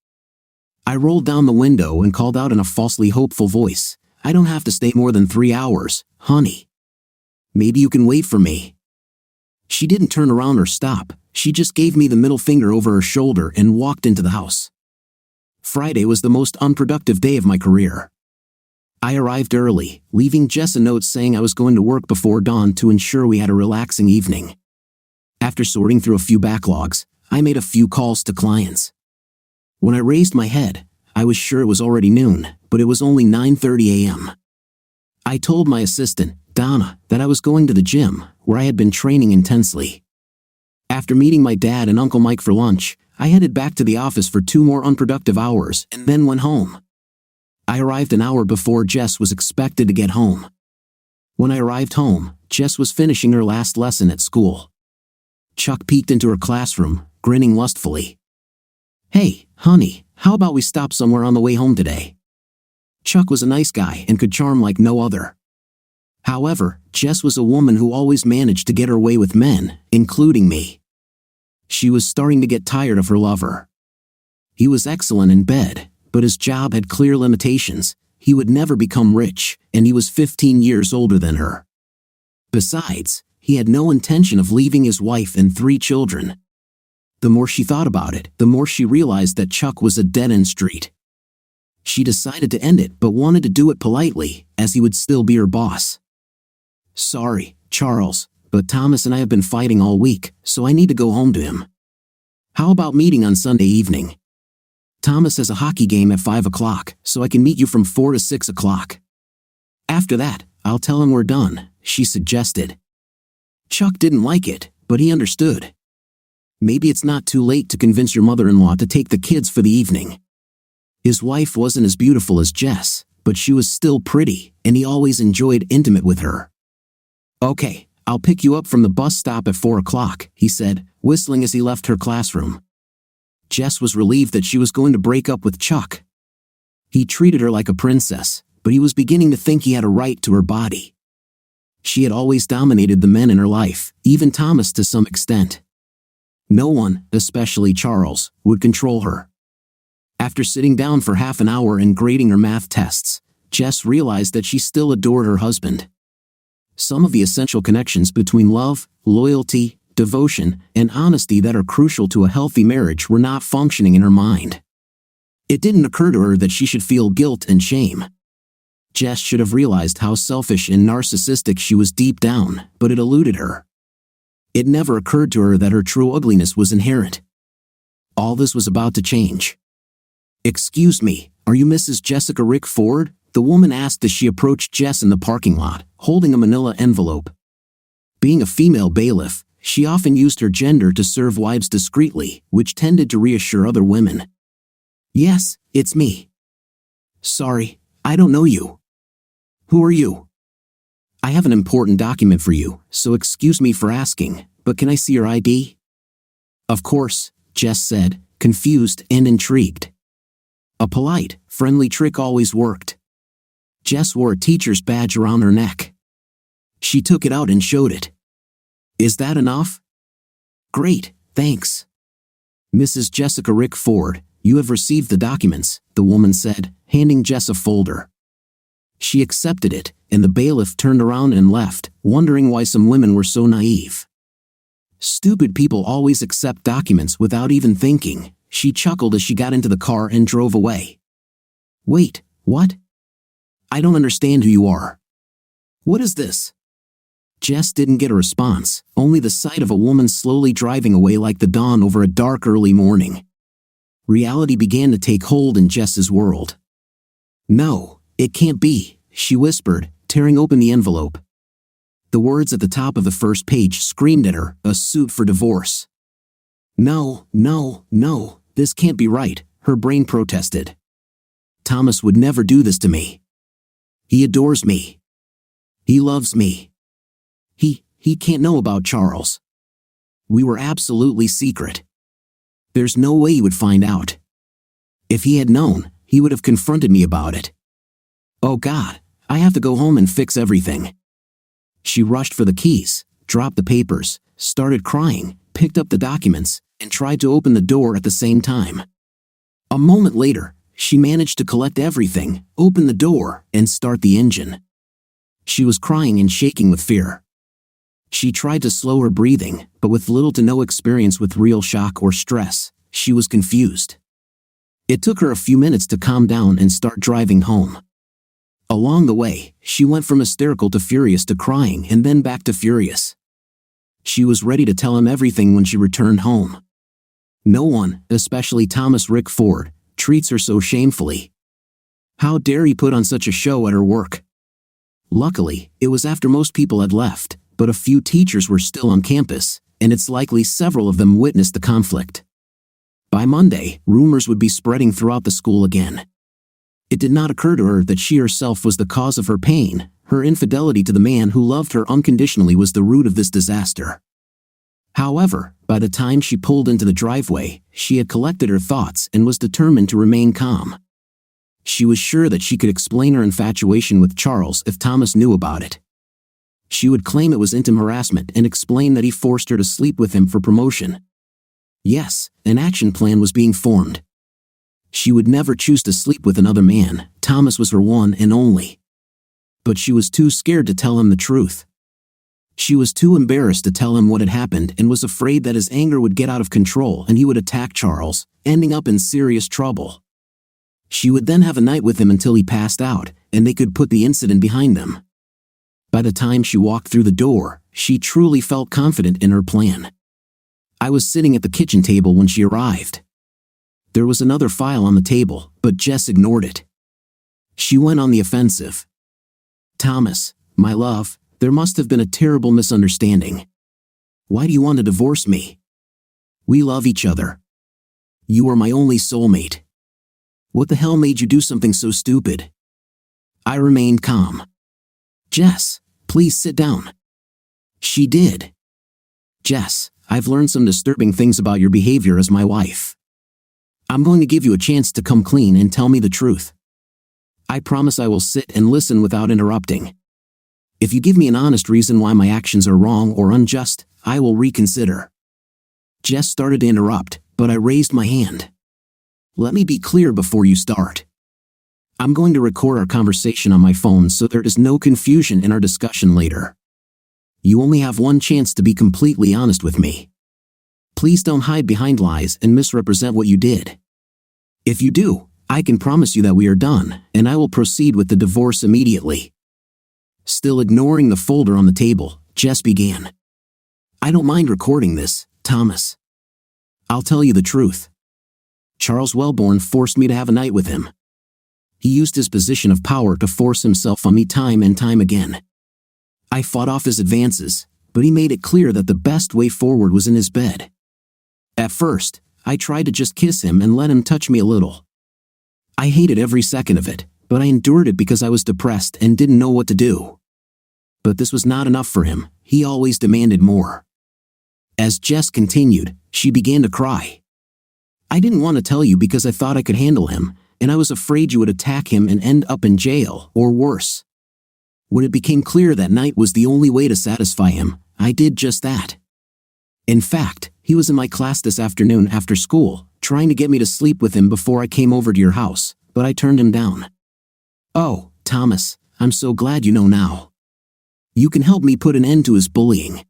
I rolled down the window and called out in a falsely hopeful voice, I don't have to stay more than 3 hours, honey. Maybe you can wait for me. She didn't turn around or stop, she just gave me the middle finger over her shoulder and walked into the house. Friday was the most unproductive day of my career. I arrived early, leaving Jess a note saying I was going to work before dawn to ensure we had a relaxing evening. After sorting through a few backlogs, I made a few calls to clients. When I raised my head, I was sure it was already noon, but it was only 9:30 a.m. I told my assistant, Donna, that I was going to the gym, where I had been training intensely. After meeting my dad and Uncle Mike for lunch, I headed back to the office for 2 more unproductive hours and then went home. I arrived an hour before Jess was expected to get home. When I arrived home, Jess was finishing her last lesson at school. Chuck peeked into her classroom, grinning lustfully. Hey, honey, how about we stop somewhere on the way home today? Chuck was a nice guy and could charm like no other. However, Jess was a woman who always managed to get her way with men, including me. She was starting to get tired of her lover. He was excellent in bed, but his job had clear limitations. He would never become rich, and he was 15 years older than her. Besides, he had no intention of leaving his wife and 3 children. The more she thought about it, the more she realized that Chuck was a dead-end street. She decided to end it, but wanted to do it politely, as he would still be her boss. "Sorry, Charles, but Thomas and I have been fighting all week, so I need to go home to him. How about meeting on Sunday evening? Thomas has a hockey game at 5 o'clock, so I can meet you from 4 to 6 o'clock. After that, I'll tell him we're done," she suggested. Chuck didn't like it, but he understood. Maybe it's not too late to convince your mother-in-law to take the kids for the evening. His wife wasn't as beautiful as Jess, but she was still pretty, and he always enjoyed intimate with her. "Okay, I'll pick you up from the bus stop at 4 o'clock, he said, whistling as he left her classroom. Jess was relieved that she was going to break up with Chuck. He treated her like a princess, but he was beginning to think he had a right to her body. She had always dominated the men in her life, even Thomas to some extent. No one, especially Charles, would control her. After sitting down for half an hour and grading her math tests, Jess realized that she still adored her husband. Some of the essential connections between love, loyalty, devotion, and honesty that are crucial to a healthy marriage were not functioning in her mind. It didn't occur to her that she should feel guilt and shame. Jess should have realized how selfish and narcissistic she was deep down, but it eluded her. It never occurred to her that her true ugliness was inherent. All this was about to change. "Excuse me, are you Mrs. Jessica Rick Ford?" the woman asked as she approached Jess in the parking lot, holding a manila envelope. Being a female bailiff, she often used her gender to serve wives discreetly, which tended to reassure other women. "Yes, it's me." "Sorry, I don't know you." "Who are you?" "I have an important document for you, so excuse me for asking, but can I see your ID?" "Of course," Jess said, confused and intrigued. A polite, friendly trick always worked. Jess wore a teacher's badge around her neck. She took it out and showed it. "Is that enough?" "Great, thanks." "Mrs. Jessica Rick Ford, you have received the documents," the woman said, handing Jess a folder. She accepted it, and the bailiff turned around and left, wondering why some women were so naive. Stupid people always accept documents without even thinking, she chuckled as she got into the car and drove away. "Wait, what? I don't understand who you are. What is this?" Jess didn't get a response, only the sight of a woman slowly driving away like the dawn over a dark early morning. Reality began to take hold in Jess's world. "No, it can't be," she whispered, tearing open the envelope. The words at the top of the first page screamed at her, a suit for divorce. "No, no, no, this can't be right," her brain protested. "Thomas would never do this to me. He adores me. He loves me. He can't know about Charles. We were absolutely secret. There's no way he would find out. If he had known, he would have confronted me about it. Oh God, I have to go home and fix everything." She rushed for the keys, dropped the papers, started crying, picked up the documents, and tried to open the door at the same time. A moment later, she managed to collect everything, open the door, and start the engine. She was crying and shaking with fear. She tried to slow her breathing, but with little to no experience with real shock or stress, she was confused. It took her a few minutes to calm down and start driving home. Along the way, she went from hysterical to furious to crying and then back to furious. She was ready to tell him everything when she returned home. No one, especially Thomas Rick Ford, treats her so shamefully. How dare he put on such a show at her work? Luckily, it was after most people had left, but a few teachers were still on campus, and it's likely several of them witnessed the conflict. By Monday, rumors would be spreading throughout the school again. It did not occur to her that she herself was the cause of her pain. Her infidelity to the man who loved her unconditionally was the root of this disaster. However, by the time she pulled into the driveway, she had collected her thoughts and was determined to remain calm. She was sure that she could explain her infatuation with Charles if Thomas knew about it. She would claim it was intimate harassment and explain that he forced her to sleep with him for promotion. Yes, an action plan was being formed. She would never choose to sleep with another man. Thomas was her one and only. But she was too scared to tell him the truth. She was too embarrassed to tell him what had happened and was afraid that his anger would get out of control and he would attack Charles, ending up in serious trouble. She would then have a night with him until he passed out, and they could put the incident behind them. By the time she walked through the door, she truly felt confident in her plan. I was sitting at the kitchen table when she arrived. There was another file on the table, but Jess ignored it. She went on the offensive. "Thomas, my love, there must have been a terrible misunderstanding. Why do you want to divorce me? We love each other. You are my only soulmate. What the hell made you do something so stupid?" I remained calm. "Jess, please sit down." She did. "Jess, I've learned some disturbing things about your behavior as my wife. I'm going to give you a chance to come clean and tell me the truth. I promise I will sit and listen without interrupting. If you give me an honest reason why my actions are wrong or unjust, I will reconsider." Jess started to interrupt, but I raised my hand. "Let me be clear before you start. I'm going to record our conversation on my phone so there is no confusion in our discussion later. You only have one chance to be completely honest with me. Please don't hide behind lies and misrepresent what you did. If you do, I can promise you that we are done, and I will proceed with the divorce immediately." Still ignoring the folder on the table, Jess began. "I don't mind recording this, Thomas. I'll tell you the truth. Charles Wellborn forced me to have a night with him. He used his position of power to force himself on me time and time again. I fought off his advances, but he made it clear that the best way forward was in his bed. At first, I tried to just kiss him and let him touch me a little. I hated every second of it, but I endured it because I was depressed and didn't know what to do. But this was not enough for him. He always demanded more." As Jess continued, she began to cry. "I didn't want to tell you because I thought I could handle him, and I was afraid you would attack him and end up in jail, or worse. When it became clear that night was the only way to satisfy him, I did just that. In fact, he was in my class this afternoon after school, trying to get me to sleep with him before I came over to your house, but I turned him down. Oh, Thomas, I'm so glad you know now. You can help me put an end to his bullying.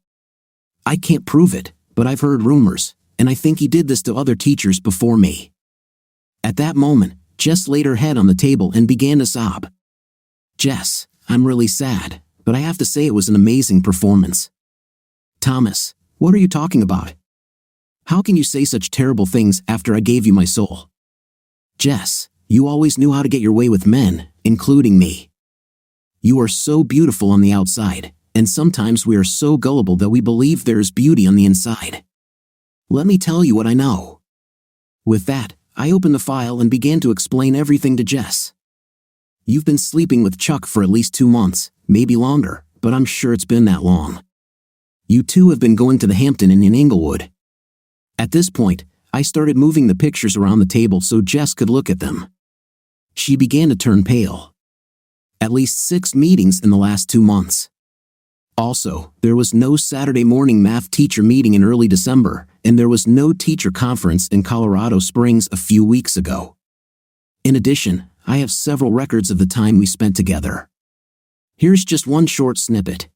I can't prove it, but I've heard rumors, and I think he did this to other teachers before me." At that moment, Jess laid her head on the table and began to sob. "Jess, I'm really sad, but I have to say it was an amazing performance." "Thomas, what are you talking about? How can you say such terrible things after I gave you my soul? Jess, you always knew how to get your way with men, including me. You are so beautiful on the outside, and sometimes we are so gullible that we believe there is beauty on the inside. Let me tell you what I know." With that, I opened the file and began to explain everything to Jess. "You've been sleeping with Chuck for at least 2 months, maybe longer, but I'm sure it's been that long. You two have been going to the Hampton Inn in Inglewood." At this point, I started moving the pictures around the table so Jess could look at them. She began to turn pale. At least 6 meetings in the last 2 months. Also, there was no Saturday morning math teacher meeting in early December, and there was no teacher conference in Colorado Springs a few weeks ago. In addition, I have several records of the time we spent together. Here's just one short snippet.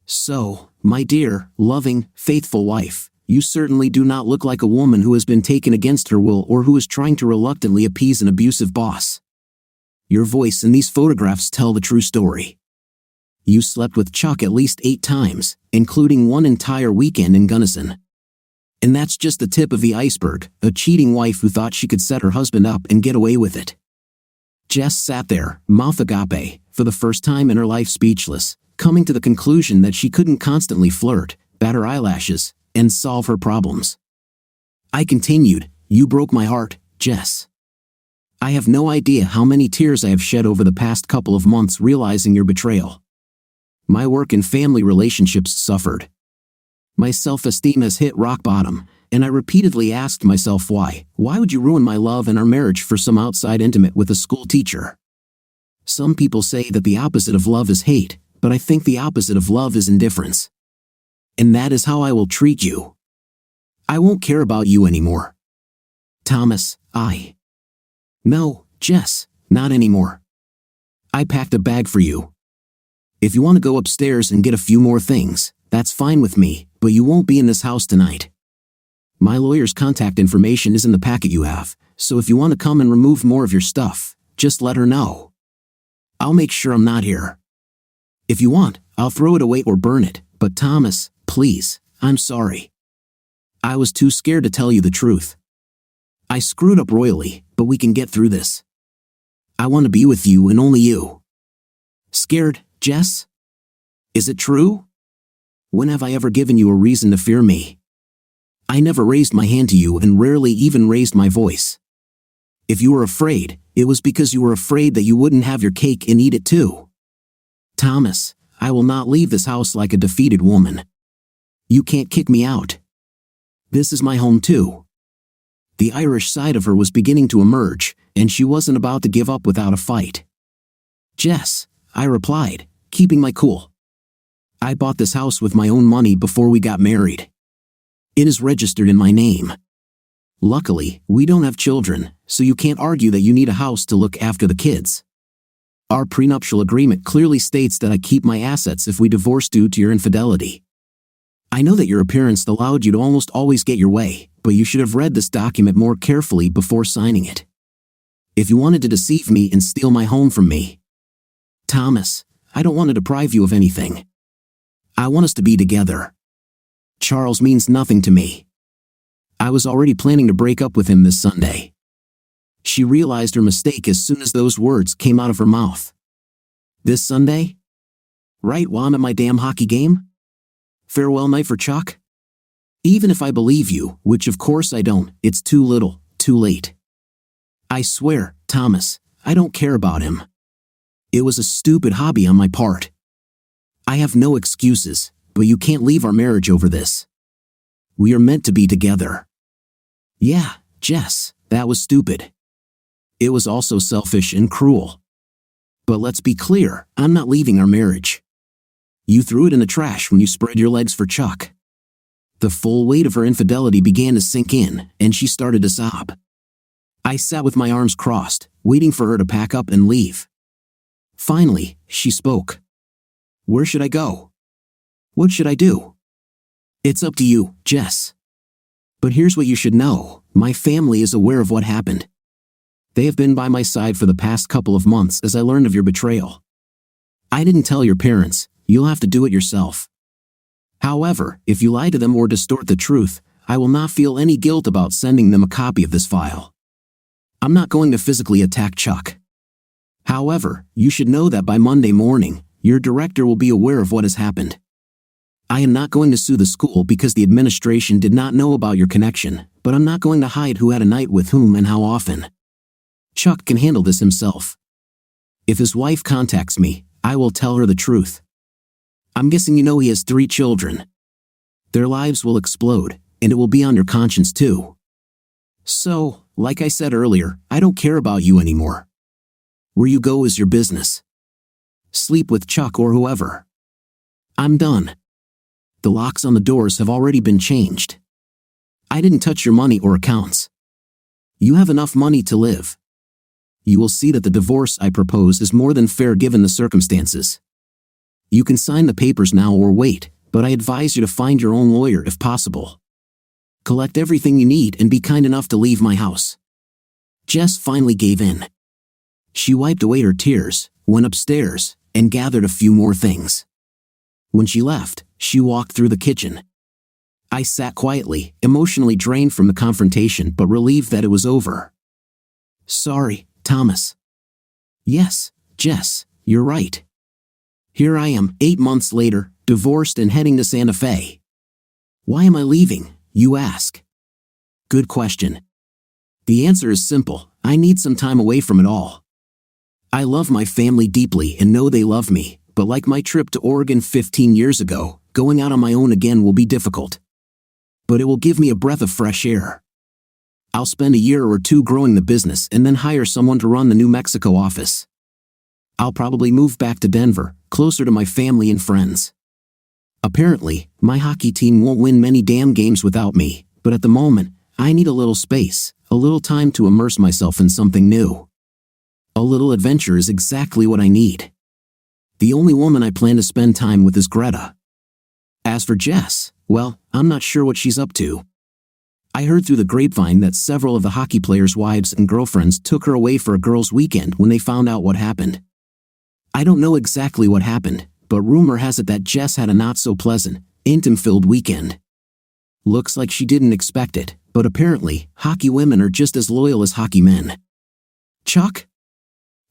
"So, my dear, loving, faithful wife, you certainly do not look like a woman who has been taken against her will or who is trying to reluctantly appease an abusive boss. Your voice in these photographs tell the true story. You slept with Chuck at least 8 times, including one entire weekend in Gunnison. And that's just the tip of the iceberg, a cheating wife who thought she could set her husband up and get away with it." Jess sat there, mouth agape, for the first time in her life speechless, coming to the conclusion that she couldn't constantly flirt, bat her eyelashes, and solve her problems. I continued, "You broke my heart, Jess. I have no idea how many tears I have shed over the past couple of months realizing your betrayal. My work and family relationships suffered. My self-esteem has hit rock bottom, and I repeatedly asked myself why. Why would you ruin my love and our marriage for some outside intimate with a school teacher? Some people say that the opposite of love is hate, but I think the opposite of love is indifference. And that is how I will treat you. I won't care about you anymore. Thomas, No, Jess, not anymore. I packed a bag for you. If you want to go upstairs and get a few more things, that's fine with me, but you won't be in this house tonight. My lawyer's contact information is in the packet you have, so if you want to come and remove more of your stuff, just let her know. I'll make sure I'm not here. If you want, I'll throw it away or burn it, but Thomas, please, I'm sorry. I was too scared to tell you the truth. I screwed up royally, but we can get through this. I want to be with you and only you. Scared, Jess? Is it true? When have I ever given you a reason to fear me? I never raised my hand to you and rarely even raised my voice. If you were afraid, it was because you were afraid that you wouldn't have your cake and eat it too. Thomas, I will not leave this house like a defeated woman. You can't kick me out. This is my home too. The Irish side of her was beginning to emerge, and she wasn't about to give up without a fight. Jess, I replied, keeping my cool. I bought this house with my own money before we got married. It is registered in my name. Luckily, we don't have children, so you can't argue that you need a house to look after the kids. Our prenuptial agreement clearly states that I keep my assets if we divorce due to your infidelity. I know that your appearance allowed you to almost always get your way, but you should have read this document more carefully before signing it. If you wanted to deceive me and steal my home from me. Thomas, I don't want to deprive you of anything. I want us to be together. Charles means nothing to me. I was already planning to break up with him this Sunday. She realized her mistake as soon as those words came out of her mouth. This Sunday? Right while I'm at my damn hockey game? Farewell night for Chuck? Even if I believe you, which of course I don't, it's too little, too late. I swear, Thomas, I don't care about him. It was a stupid hobby on my part. I have no excuses, but you can't leave our marriage over this. We are meant to be together. Yeah, Jess, that was stupid. It was also selfish and cruel. But let's be clear, I'm not leaving our marriage. You threw it in the trash when you spread your legs for Chuck. The full weight of her infidelity began to sink in, and she started to sob. I sat with my arms crossed, waiting for her to pack up and leave. Finally, she spoke. Where should I go? What should I do? It's up to you, Jess. But here's what you should know, my family is aware of what happened. They have been by my side for the past couple of months as I learned of your betrayal. I didn't tell your parents, you'll have to do it yourself. However, if you lie to them or distort the truth, I will not feel any guilt about sending them a copy of this file. I'm not going to physically attack Chuck. However, you should know that by Monday morning, your director will be aware of what has happened. I am not going to sue the school because the administration did not know about your connection, but I'm not going to hide who had a night with whom and how often. Chuck can handle this himself. If his wife contacts me, I will tell her the truth. I'm guessing you know he has 3 children. Their lives will explode, and it will be on your conscience too. So, like I said earlier, I don't care about you anymore. Where you go is your business. Sleep with Chuck or whoever. I'm done. The locks on the doors have already been changed. I didn't touch your money or accounts. You have enough money to live. You will see that the divorce I propose is more than fair given the circumstances. You can sign the papers now or wait, but I advise you to find your own lawyer if possible. Collect everything you need and be kind enough to leave my house. Jess finally gave in. She wiped away her tears, went upstairs, and gathered a few more things. When she left, she walked through the kitchen. I sat quietly, emotionally drained from the confrontation but relieved that it was over. Sorry, Thomas. Yes, Jess, you're right. Here I am, 8 months later, divorced and heading to Santa Fe. Why am I leaving, you ask? Good question. The answer is simple, I need some time away from it all. I love my family deeply and know they love me, but like my trip to Oregon 15 years ago, going out on my own again will be difficult. But it will give me a breath of fresh air. I'll spend a year or 2 growing the business and then hire someone to run the New Mexico office. I'll probably move back to Denver, closer to my family and friends. Apparently, my hockey team won't win many damn games without me, but at the moment, I need a little space, a little time to immerse myself in something new. A little adventure is exactly what I need. The only woman I plan to spend time with is Greta. As for Jess, well, I'm not sure what she's up to. I heard through the grapevine that several of the hockey players' wives and girlfriends took her away for a girls' weekend when they found out what happened. I don't know exactly what happened, but rumor has it that Jess had a not-so-pleasant, intim-filled weekend. Looks like she didn't expect it, but apparently, hockey women are just as loyal as hockey men. Chuck?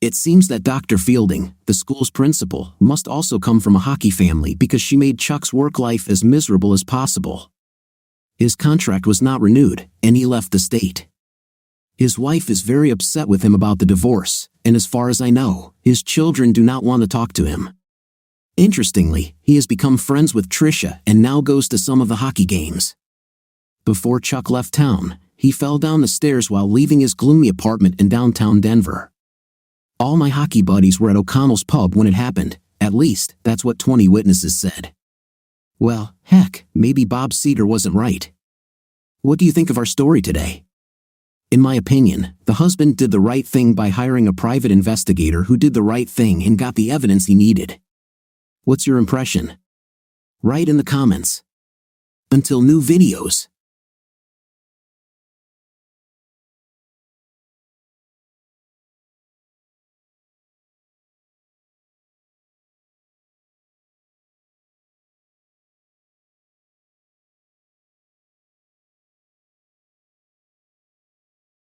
It seems that Dr. Fielding, the school's principal, must also come from a hockey family because she made Chuck's work life as miserable as possible. His contract was not renewed, and he left the state. His wife is very upset with him about the divorce, and as far as I know, his children do not want to talk to him. Interestingly, he has become friends with Tricia and now goes to some of the hockey games. Before Chuck left town, he fell down the stairs while leaving his gloomy apartment in downtown Denver. All my hockey buddies were at O'Connell's pub when it happened, at least, that's what 20 witnesses said. Well, heck, maybe Bob Seeger wasn't right. What do you think of our story today? In my opinion, the husband did the right thing by hiring a private investigator who did the right thing and got the evidence he needed. What's your impression? Write in the comments. Until new videos.